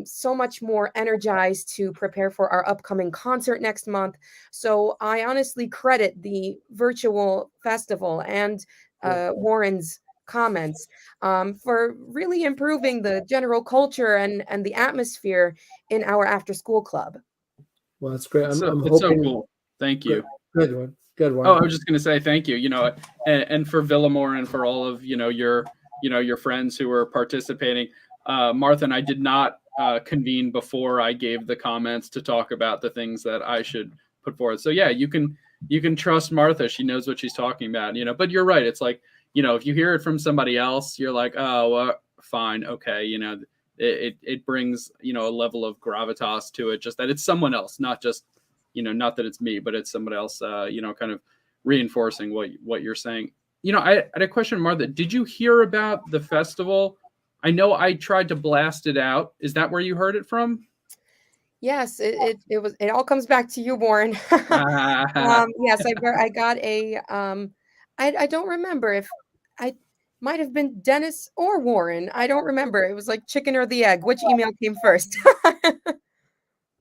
so much more energized to prepare for our upcoming concert next month. So I honestly credit the virtual festival and Warren's comments for really improving the general culture and the atmosphere in our after school club. Well, that's great. I'm It's so hoping. cool. Thank you. Good one. Good one. Oh, I was just going to say thank you. And for Villamore and for all of your friends who were participating. Martha and I did not convene before I gave the comments to talk about the things that I should put forward. So yeah, you can trust Martha. She knows what she's talking about. But you're right. It's like, if you hear it from somebody else, you're like, oh, fine, okay. It brings a level of gravitas to it. Just that it's someone else, not just. Not that it's me, but it's somebody else, kind of reinforcing what you're saying. I had a question, Martha. Did you hear about the festival? I know I tried to blast it out. Is that where you heard it from? Yes, it all comes back to you, Warren. Yes, I got a, I don't remember if I might have been Dennis or Warren. I don't remember. It was like chicken or the egg. Which email came first?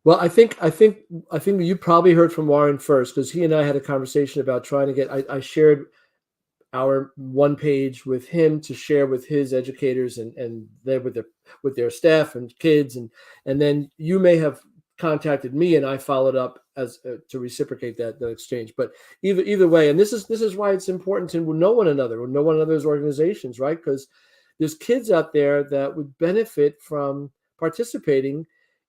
Well, I think you probably heard from Warren first, because he and I had a conversation about trying to get. I shared our one page with him to share with his educators and they with their staff and kids, and then you may have contacted me and I followed up as to reciprocate that exchange. But either way, and this is why it's important to know one another's organizations, right? Because there's kids out there that would benefit from participating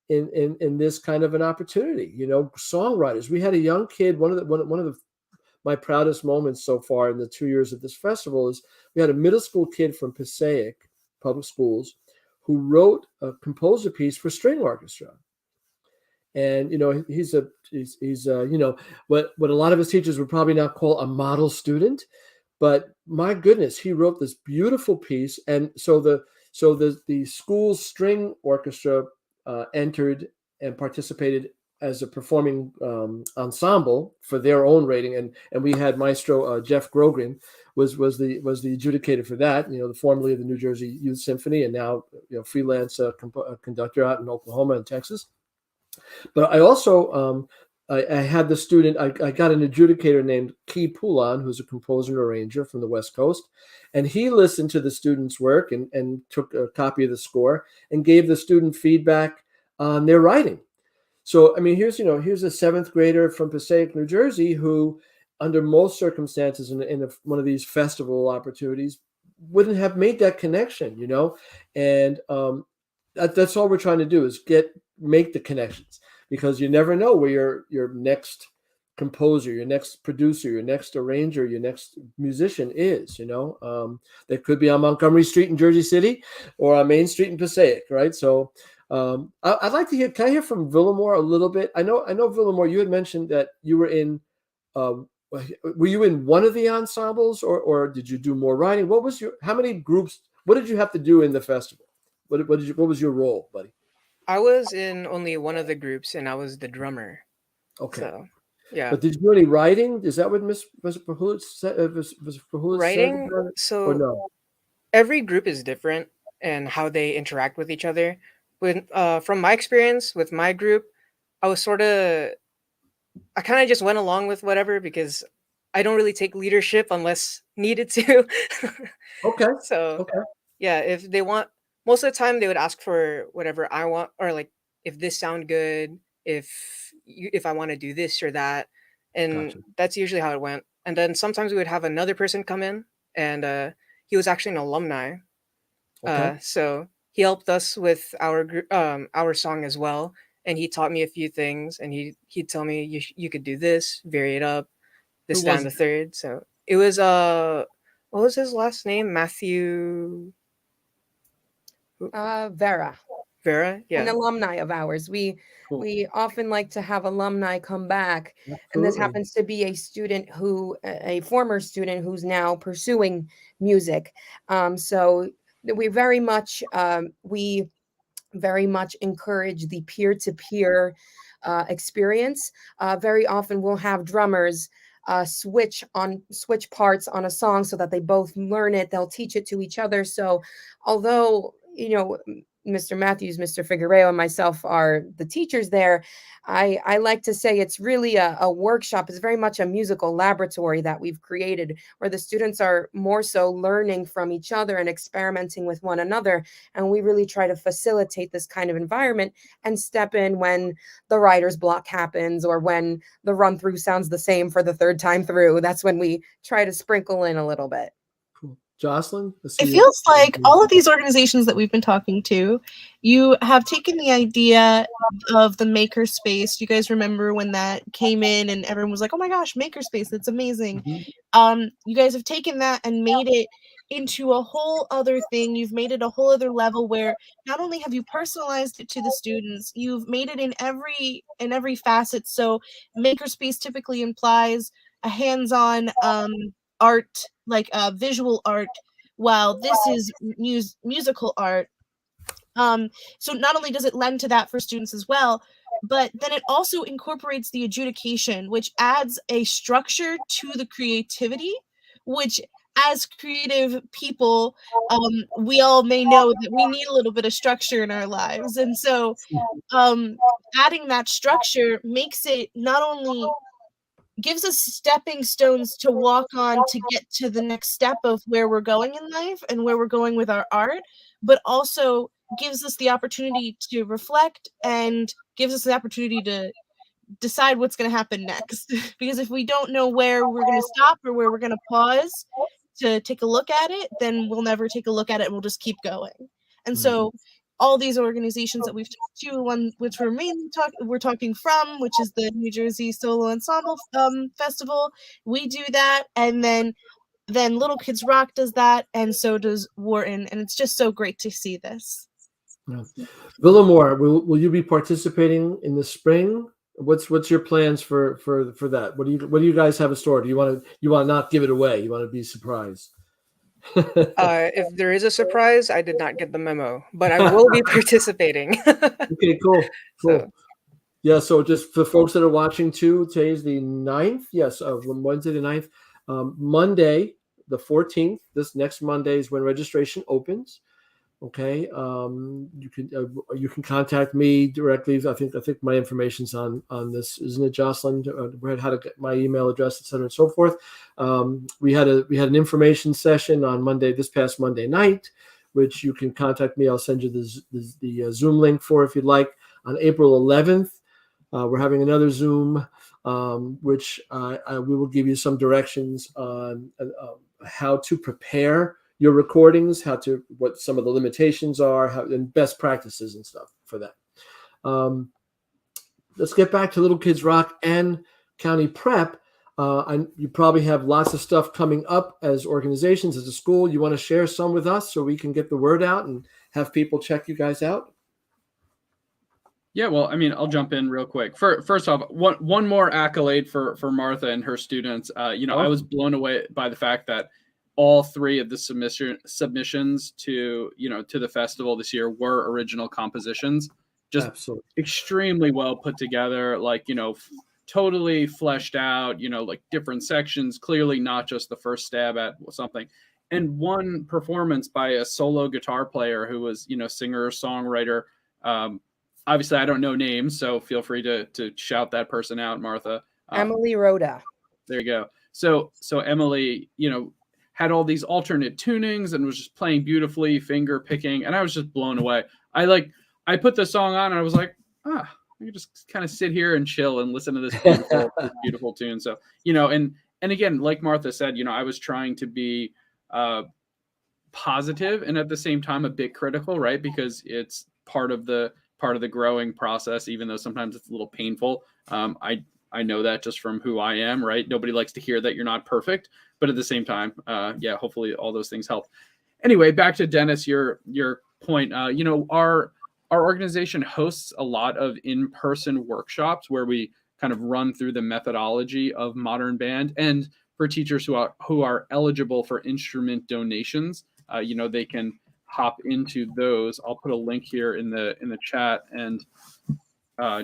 in this kind of an opportunity. Songwriters. We had a young kid. One of my proudest moments so far in the 2 years of this festival is we had a middle school kid from Passaic Public Schools who composed a piece for string orchestra. And he's what a lot of his teachers would probably not call a model student, but my goodness, he wrote this beautiful piece. And so the school's string orchestra entered and participated as a performing ensemble for their own rating, and we had Maestro Jeff Grogrin was the adjudicator for that. Formerly of the New Jersey Youth Symphony, and now freelance conductor out in Oklahoma and Texas. But I also I had the student. I got an adjudicator named Key Poulon, who's a composer and arranger from the West Coast, and he listened to the student's work and took a copy of the score and gave the student feedback on their writing. So, I mean, here's a 7th grader from Passaic, New Jersey, who under most circumstances in one of these festival opportunities wouldn't have made that connection, and that's all we're trying to do is make the connections, because you never know where your next composer, your next producer, your next arranger, your next musician is. They could be on Montgomery Street in Jersey City or on Main Street in Passaic, right? So I'd like to hear. Can I hear from Villamore a little bit? I know Villamore, you had mentioned that you were in. Were you in one of the ensembles, or did you do more writing? How many groups? What did you have to do in the festival? What was your role, buddy? I was in only one of the groups, and I was the drummer. Okay. So, yeah. But did you do any writing? Is that what Ms. Pahulitz said? Writing? Or So no? every group is different and how they interact with each other. From my experience with my group, I kind of just went along with whatever, because I don't really take leadership unless needed to. Okay. So Okay. yeah, if they want, most of the time they would ask for whatever I want, or like if this sound good, if I want to do this or that, and Gotcha. that's usually how it went. And then sometimes we would have another person come in, and he was actually an alumni. Okay. So he helped us with our group, our song as well, and he taught me a few things, and he'd tell me you could do this, vary it up, this, Who that, was and the it? third. So it was what was his last name? Matthew Vera, Vera. an Yeah. alumni of ours. We often like to have alumni come back, and this Absolutely. happens to be a former student who's now pursuing music. So we very much encourage the peer-to-peer experience. Very often we'll have drummers switch parts on a song so that they both learn it. They'll teach it to each other. So although, Mr. Matthews, Mr. Figueroa, and myself are the teachers there, I like to say it's really a workshop. It's very much a musical laboratory that we've created, where the students are more so learning from each other and experimenting with one another. And we really try to facilitate this kind of environment and step in when the writer's block happens, or when the run through sounds the same for the 3rd time through. That's when we try to sprinkle in a little bit. Cool. Jocelyn? It feels like all of these organizations that we've been talking to, you have taken the idea of the makerspace. You guys remember when that came in and everyone was like, oh my gosh, makerspace, that's amazing. Mm-hmm. You guys have taken that and made it into a whole other thing. You've made it a whole other level where not only have you personalized it to the students, you've made it in every facet. So makerspace typically implies a hands-on art, like visual art, while this is musical art. So not only does it lend to that for students as well, but then it also incorporates the adjudication, which adds a structure to the creativity, which as creative people, we all may know that we need a little bit of structure in our lives. And so adding that structure makes it not only gives us stepping stones to walk on to get to the next step of where we're going in life and where we're going with our art, but also gives us the opportunity to reflect and gives us the opportunity to decide what's going to happen next. Because if we don't know where we're going to stop or where we're going to pause to take a look at it, then we'll never take a look at it and we'll just keep going. And so all these organizations that we've talked to, one which we're talking from, which is the New Jersey Solo Ensemble Festival, we do that, and then Little Kids Rock does that, and so does Wharton, and it's just so great to see this. Yeah. Villamore, will you be participating in the spring? What's your plans for that? What do you guys have in store? Do you want to not give it away? You want to be surprised? If there is a surprise, I did not get the memo, but I will be participating. Okay, cool. So. Yeah, so just for folks that are watching too, today's the 9th. Yes, Wednesday the 9th. Monday, the 14th, this next Monday is when registration opens. Okay, you can contact me directly. I think my information's on this, isn't it, Jocelyn? How to get my email address, et cetera, and so forth. We had an information session on this past Monday night, which you can contact me. I'll send you the Zoom link for if you'd like. On April 11th, we're having another Zoom, which we will give you some directions on how to prepare your recordings, what some of the limitations are, and best practices and stuff for that. Let's get back to Little Kids Rock and County Prep. You probably have lots of stuff coming up as organizations, as a school. You want to share some with us so we can get the word out and have people check you guys out? Yeah, well, I mean, I'll jump in real quick. First off, one more accolade for Martha and her students. I was blown away by the fact that all three of the submissions to the festival this year were original compositions. Just Absolutely. Extremely well put together, totally fleshed out, different sections, clearly not just the first stab at something. And one performance by a solo guitar player who was, singer, songwriter. Obviously, I don't know names, so feel free to shout that person out, Martha. Emily Rhoda. There you go. So Emily, had all these alternate tunings and was just playing beautifully, finger picking, and I was just blown away. I put the song on and I was like, I can just kind of sit here and chill and listen to this beautiful tune. So, and again, like Martha said, I was trying to be positive and at the same time a bit critical, right? Because it's part of the growing process, even though sometimes it's a little painful. I know that just from who I am, right? Nobody likes to hear that you're not perfect, but at the same time, hopefully all those things help. Anyway, back to Dennis, your point. Our organization hosts a lot of in-person workshops where we kind of run through the methodology of modern band, and for teachers who are eligible for instrument donations, they can hop into those. I'll put a link here in the chat, and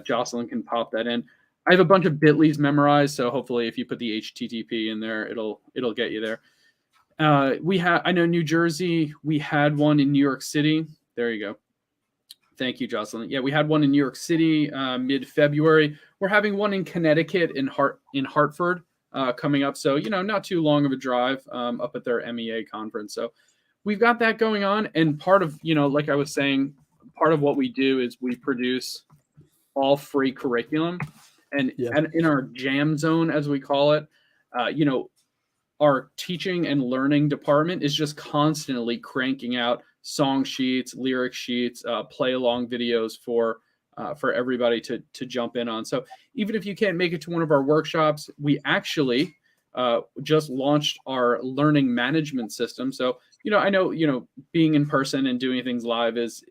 Jocelyn can pop that in. I have a bunch of bit.lys memorized, so hopefully if you put the HTTP in there, it'll get you there. I know New Jersey, we had one in New York City. There you go. Thank you, Jocelyn. Yeah, we had one in New York City mid-February. We're having one in Connecticut in Hartford coming up. So, not too long of a drive up at their MEA conference. So we've got that going on. And part of, like I was saying, part of what we do is we produce all free curriculum. And in our jam zone, as we call it, our teaching and learning department is just constantly cranking out song sheets, lyric sheets, play along videos for everybody to jump in on. So even if you can't make it to one of our workshops, we actually just launched our learning management system. So, I know, being in person and doing things live is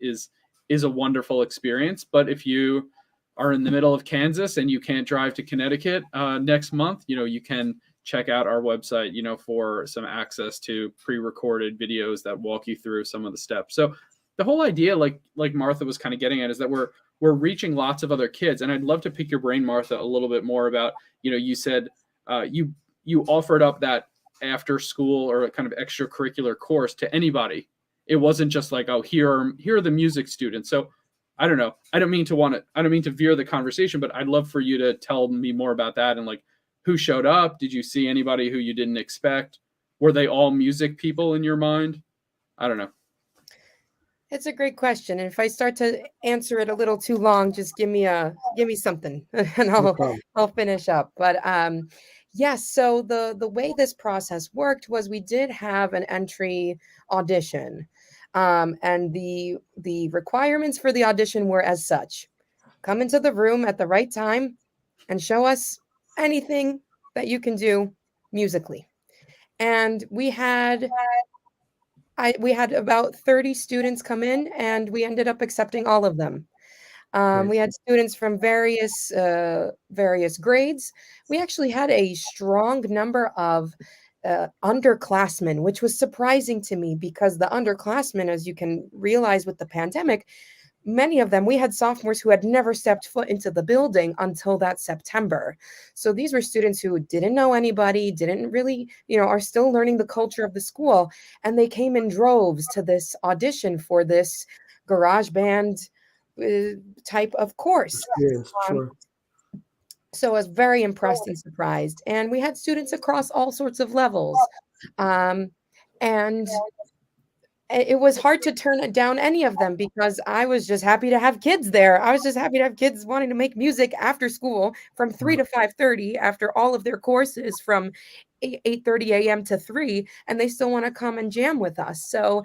a wonderful experience. But if you are in the middle of Kansas and you can't drive to Connecticut next month, you can check out our website, for some access to pre-recorded videos that walk you through some of the steps. So the whole idea, like Martha was kind of getting at, is that we're reaching lots of other kids. And I'd love to pick your brain, Martha, a little bit more about, you said you offered up that after school or a kind of extracurricular course to anybody. It wasn't just like, oh, here are the music students. So I don't know. I don't mean to veer the conversation, but I'd love for you to tell me more about that and who showed up. Did you see anybody who you didn't expect? Were they all music people in your mind? I don't know. It's a great question. And if I start to answer it a little too long, just give me something and I'll finish up. But yes, so the way this process worked was we did have an entry audition. And the requirements for the audition were as such: come into the room at the right time and show us anything that you can do musically. And we had about 30 students come in, and we ended up accepting all of them. We had students from various grades. We actually had a strong number of underclassmen, which was surprising to me, because the underclassmen, as you can realize with the pandemic, many of them, we had sophomores who had never stepped foot into the building until that September. So these were students who didn't know anybody, didn't really, are still learning the culture of the school. And they came in droves to this audition for this garage band type of course. Sure. So I was very impressed and surprised. And we had students across all sorts of levels. And it was hard to turn it down any of them because I was just happy to have kids there. I was just happy to have kids wanting to make music after school from 3 to 5:30 after all of their courses from 8:30 a.m. to 3, and they still want to come and jam with us. So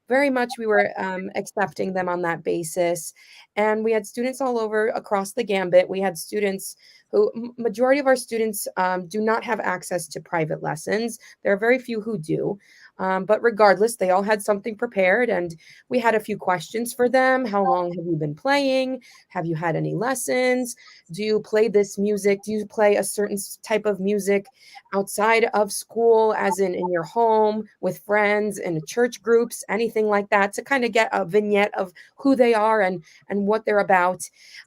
very much we were accepting them on that basis. And we had students all over across the gambit. We had students who, majority of our students do not have access to private lessons. There are very few who do. But regardless, they all had something prepared, and we had a few questions for them. How long have you been playing? Have you had any lessons? Do you play this music? Do you play a certain type of music outside of school, as in your home, with friends, in church groups, anything like that, to kind of get a vignette of who they are and what they're about.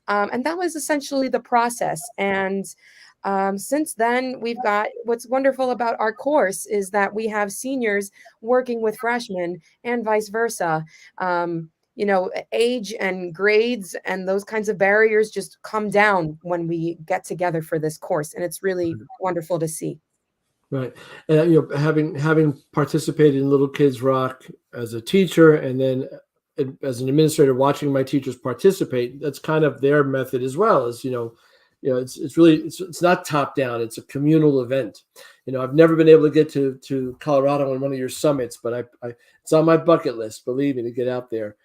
And that was essentially the process. And since then, we've got, what's wonderful about our course is that we have seniors working with freshmen and vice versa. Age and grades and those kinds of barriers just come down when we get together for this course. And it's really wonderful to see. Right. And, having participated in Little Kids Rock as a teacher and then as an administrator watching my teachers participate, that's kind of their method as well, as, it's not top down. It's a communal event. I've never been able to get to Colorado on one of your summits, but it's on my bucket list, believe me, to get out there.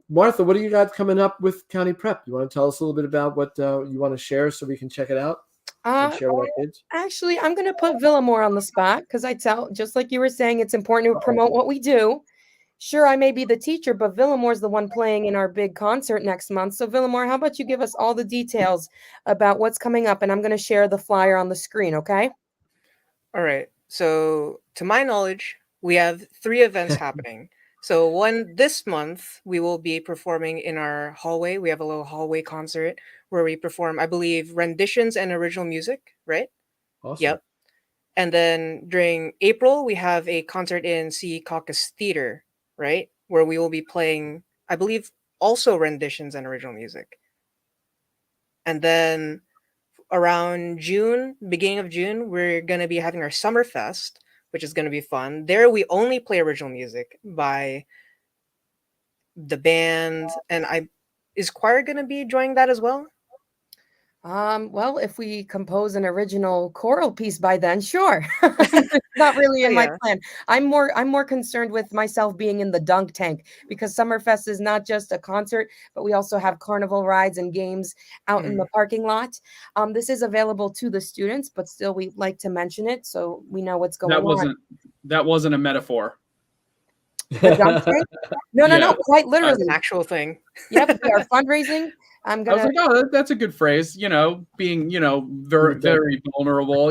Martha, what do you got coming up with County Prep? You want to tell us a little bit about what you want to share so we can check it out and share with our kids? Actually, I'm going to put Villamore on the spot because just like you were saying, it's important to promote what we do. Sure, I may be the teacher, but Villamore's the one playing in our big concert next month. So Villamore, how about you give us all the details about what's coming up? And I'm going to share the flyer on the screen, okay? All right. So to my knowledge, we have 3 events happening. So this month, we will be performing in our hallway. We have a little hallway concert where we perform, I believe, renditions and original music, right? Awesome. Yep. And then during April, we have a concert in C. Caucus Theater, right? Where we will be playing, I believe, also renditions and original music. And then around June, beginning of June, we're going to be having our Summer Fest, which is going to be fun. There we only play original music by the band. And is choir going to be joining that as well? Well, if we compose an original choral piece by then, sure. Not really in my plan. I'm more concerned with myself being in the dunk tank, because Summerfest is not just a concert, but we also have carnival rides and games out in the parking lot. This is available to the students, but still we'd like to mention it so we know what's going on. That wasn't a metaphor. The dunk tank? No, quite literally. An actual thing. Yep, we are fundraising. I was like, oh, that's a good phrase, being, very, very vulnerable,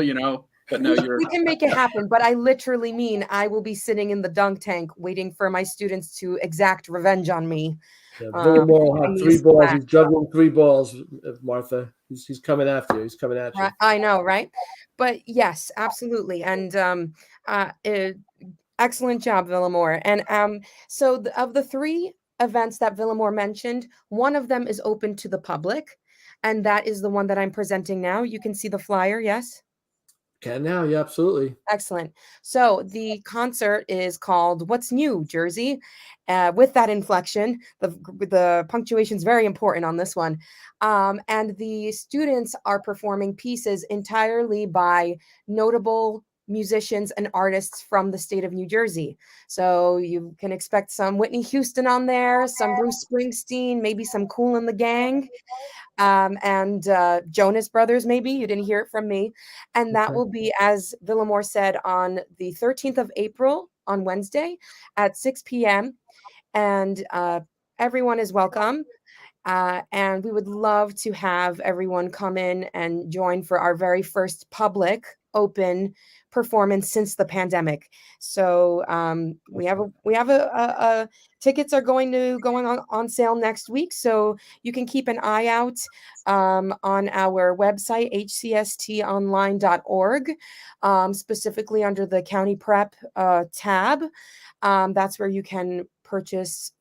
but no, we can make it happen. But I literally mean I will be sitting in the dunk tank waiting for my students to exact revenge on me. Yeah, Villamore will have 3 balls. He's juggling 3 balls, Martha. He's coming after you. He's coming at you. I know, right? But yes, absolutely. And excellent job, Villamore. And so of the 3 events that Villamore mentioned, one of them is open to the public, and that is the one that I'm presenting now. You can see the flyer, yes? Can now, yeah, absolutely. Excellent. So the concert is called What's New, Jersey? With that inflection, the punctuation is very important on this one. And the students are performing pieces entirely by notable musicians and artists from the state of New Jersey. So you can expect some Whitney Houston on there, some Bruce Springsteen, maybe some Kool and the Gang, and Jonas Brothers, maybe. You didn't hear it from me. And that will be, as Villamore said, on the 13th of April, on Wednesday at 6 p.m. And everyone is welcome. And we would love to have everyone come in and join for our very first public open performance since the pandemic. So we have a tickets are going on sale next week. So you can keep an eye out on our website, hcstonline.org, specifically under the County Prep tab. That's where you can purchase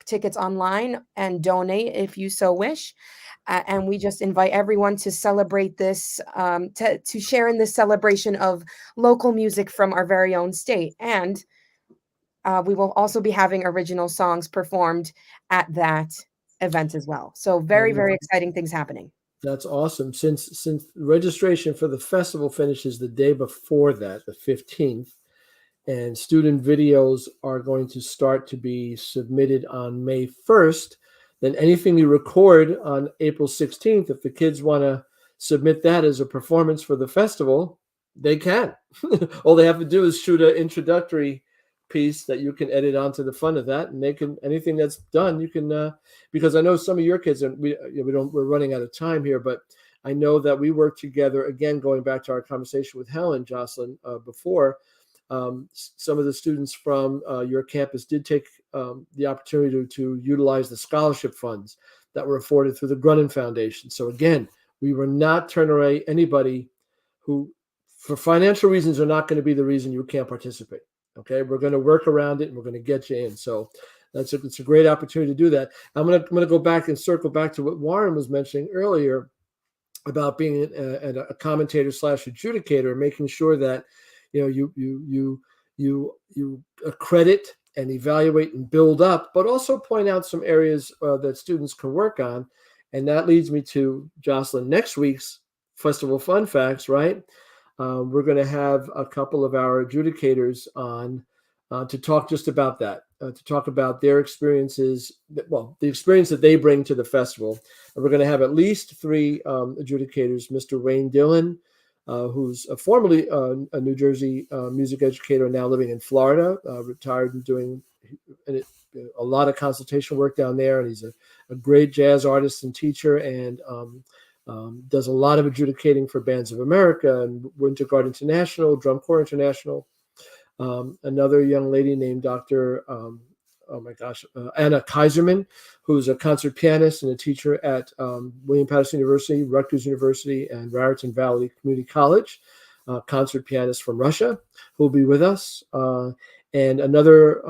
tickets online and donate if you so wish. And we just invite everyone to celebrate this, to share in this celebration of local music from our very own state. And we will also be having original songs performed at that event as well. So very, very exciting things happening. That's awesome. Since registration for the festival finishes the day before that, the 15th, and student videos are going to start to be submitted on May 1st, then anything you record on April 16th, if the kids want to submit that as a performance for the festival, they can. All they have to do is shoot an introductory piece that you can edit onto the front of that, and they can, anything that's done, you can, because I know some of your kids, and we're running out of time here, but I know that we work together, again, going back to our conversation with Helen, Jocelyn, before, some of the students from your campus did take the opportunity to utilize the scholarship funds that were afforded through the Gramm Foundation. So again, we will not turn away anybody who, for financial reasons, are not going to be the reason you can't participate. Okay, we're going to work around it, and we're going to get you in. So it's a great opportunity to do that. I'm going to go back and circle back to what Warren was mentioning earlier about being a commentator / adjudicator, making sure that you accredit and evaluate and build up, but also point out some areas that students can work on. And that leads me to Jocelyn, next week's Festival Fun Facts, right? We're going to have a couple of our adjudicators on to talk just about that, to talk about their experiences, the experience that they bring to the festival. And we're going to have at least 3 adjudicators, Mr. Wayne Dillon, who's formerly a New Jersey music educator, now living in Florida, retired and doing a lot of consultation work down there. And he's a great jazz artist and teacher, and does a lot of adjudicating for Bands of America and Winter Guard International, Drum Corps International. Another young lady named Dr. Anna Kaiserman, who's a concert pianist and a teacher at William Paterson University, Rutgers University, and Raritan Valley Community College, concert pianist from Russia, who will be with us. And another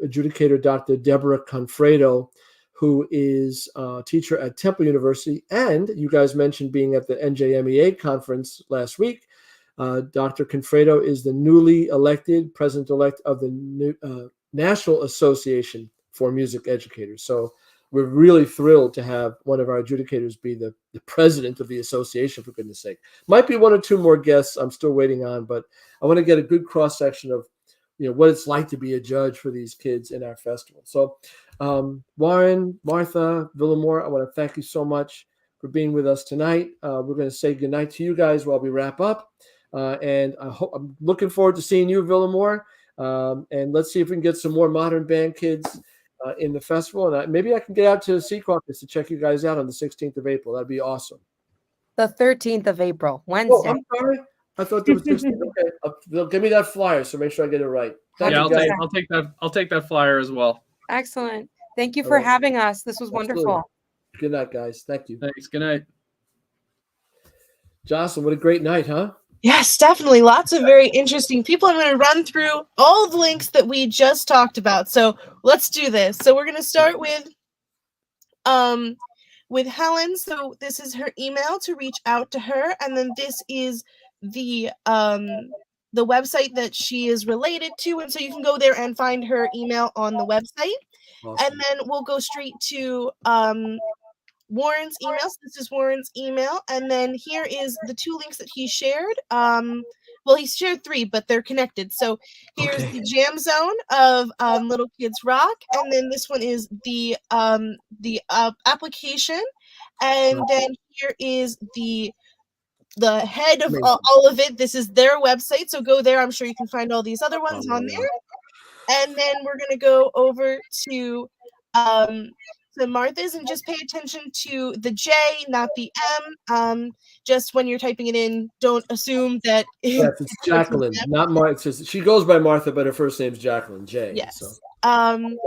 adjudicator, Dr. Deborah Confredo, who is a teacher at Temple University. And you guys mentioned being at the NJMEA conference last week. Dr. Confredo is the newly elected president-elect of the National Association for Music Educators. So we're really thrilled to have one of our adjudicators be the president of the association, for goodness sake. Might be 1 or 2 more guests I'm still waiting on, but I want to get a good cross-section of what it's like to be a judge for these kids in our festival. So Warren, Martha, Villamore, I want to thank you so much for being with us tonight. We're going to say goodnight to you guys while we wrap up. And I'm looking forward to seeing you, Villamore. And let's see if we can get some more modern band kids in the festival. And maybe I can get out to Sea Caucus to check you guys out on the 16th of April. That'd be awesome. The 13th of April, Wednesday. Oh, I'm sorry. I thought there was 16th. Okay, they'll give me that flyer, so make sure I get it right. I'll take that flyer as well. Excellent. Thank you for having us. This was wonderful. Good night, guys. Thank you. Thanks. Good night. Jocelyn, what a great night, huh? Yes, definitely. Lots of very interesting people. I'm going to run through all the links that we just talked about. So let's do this. So we're going to start with Helen. So this is her email to reach out to her. And then this is the website that she is related to. And so you can go there and find her email on the website. Awesome. And then we'll go straight to Warren's email. So this is Warren's email, and then here is the 2 links that he shared. Well, he shared 3, but they're connected. So here's the Jam Zone of Little Kids Rock, and then this one is the application, and then here is the head of all of it. This is their website, so go there. I'm sure you can find all these other ones on there. And then we're gonna go over to Martha's, and just pay attention to the J, not the M. Just when you're typing it in, don't assume that it's Jacqueline, not Martha. She goes by Martha, but her first name's Jacqueline, J. Yes. So.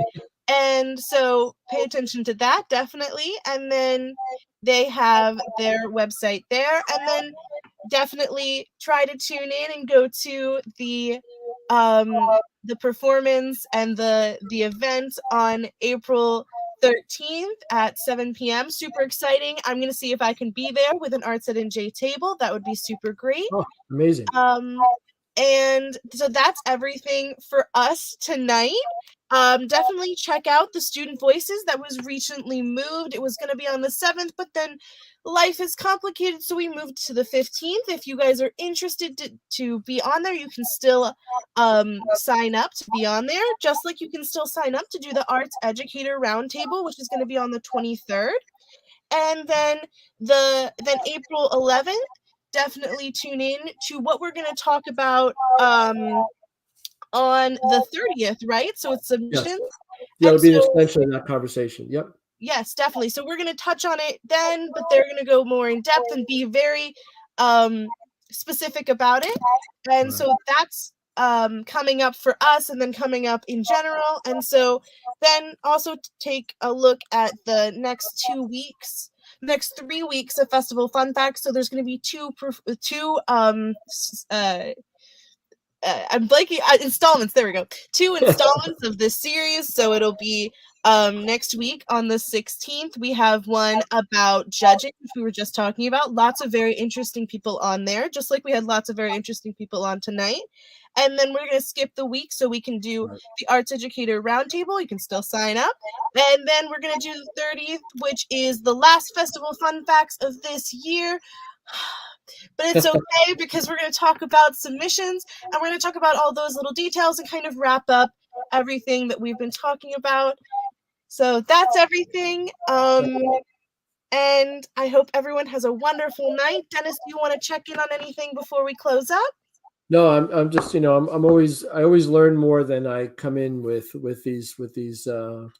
And so pay attention to that, definitely. And then they have their website there. And then definitely try to tune in and go to the performance and the event on April 13th at 7 p.m. Super exciting. I'm going to see if I can be there with an Arts at NJ table. That would be super great. Oh, amazing. And so that's everything for us tonight. Definitely check out the Student Voices that was recently moved. It was going to be on the 7th, but then life is complicated, so we moved to the 15th. If you guys are interested to be on there, you can still sign up to be on there, just like you can still sign up to do the Arts Educator Roundtable, which is going to be on the 23rd. And then April 11th, definitely tune in to what we're going to talk about on the 30th, right? So it's submissions. Yes. Yeah, it'll be an extension of that conversation. Yep. Yes, definitely. So we're going to touch on it then, but they're going to go more in depth and be very specific about it. And so that's coming up for us, and then coming up in general. And so then also take a look at the next 3 weeks of Festival Fun Facts. So there's going to be two I'm blanking installments. There we go. 2 installments of this series. So it'll be next week on the 16th. We have one about judging, which we were just talking about. Lots of very interesting people on there, just like we had lots of very interesting people on tonight. And then we're going to skip the week so we can do the Arts Educator Roundtable. You can still sign up. And then we're going to do the 30th, which is the last Festival Fun Facts of this year. But it's okay, because we're going to talk about submissions, and we're going to talk about all those little details and kind of wrap up everything that we've been talking about. So that's everything. And I hope everyone has a wonderful night. Dennis, do you want to check in on anything before we close up? No, I'm just, I always learn more than I come in with these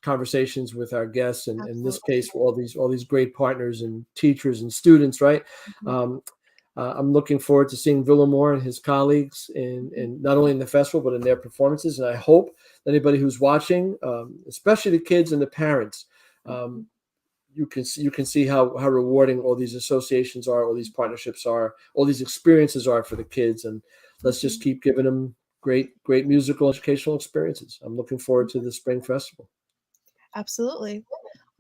conversations with our guests, and in this case, all these great partners and teachers and students, right? Mm-hmm. I'm looking forward to seeing Villamor and his colleagues in not only in the festival, but in their performances. And I hope anybody who's watching, especially the kids and the parents, you can see how rewarding all these associations are, all these partnerships are, all these experiences are for the kids. And let's just keep giving them great musical educational experiences. I'm looking forward to the Spring Festival. Absolutely.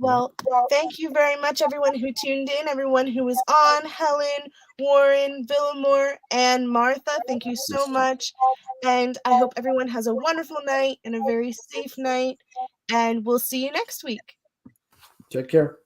Well, thank you very much, everyone who tuned in, everyone who was on, Helen, Warren, Villamor, and Martha. Thank you so much. And I hope everyone has a wonderful night and a very safe night. And we'll see you next week. Take care.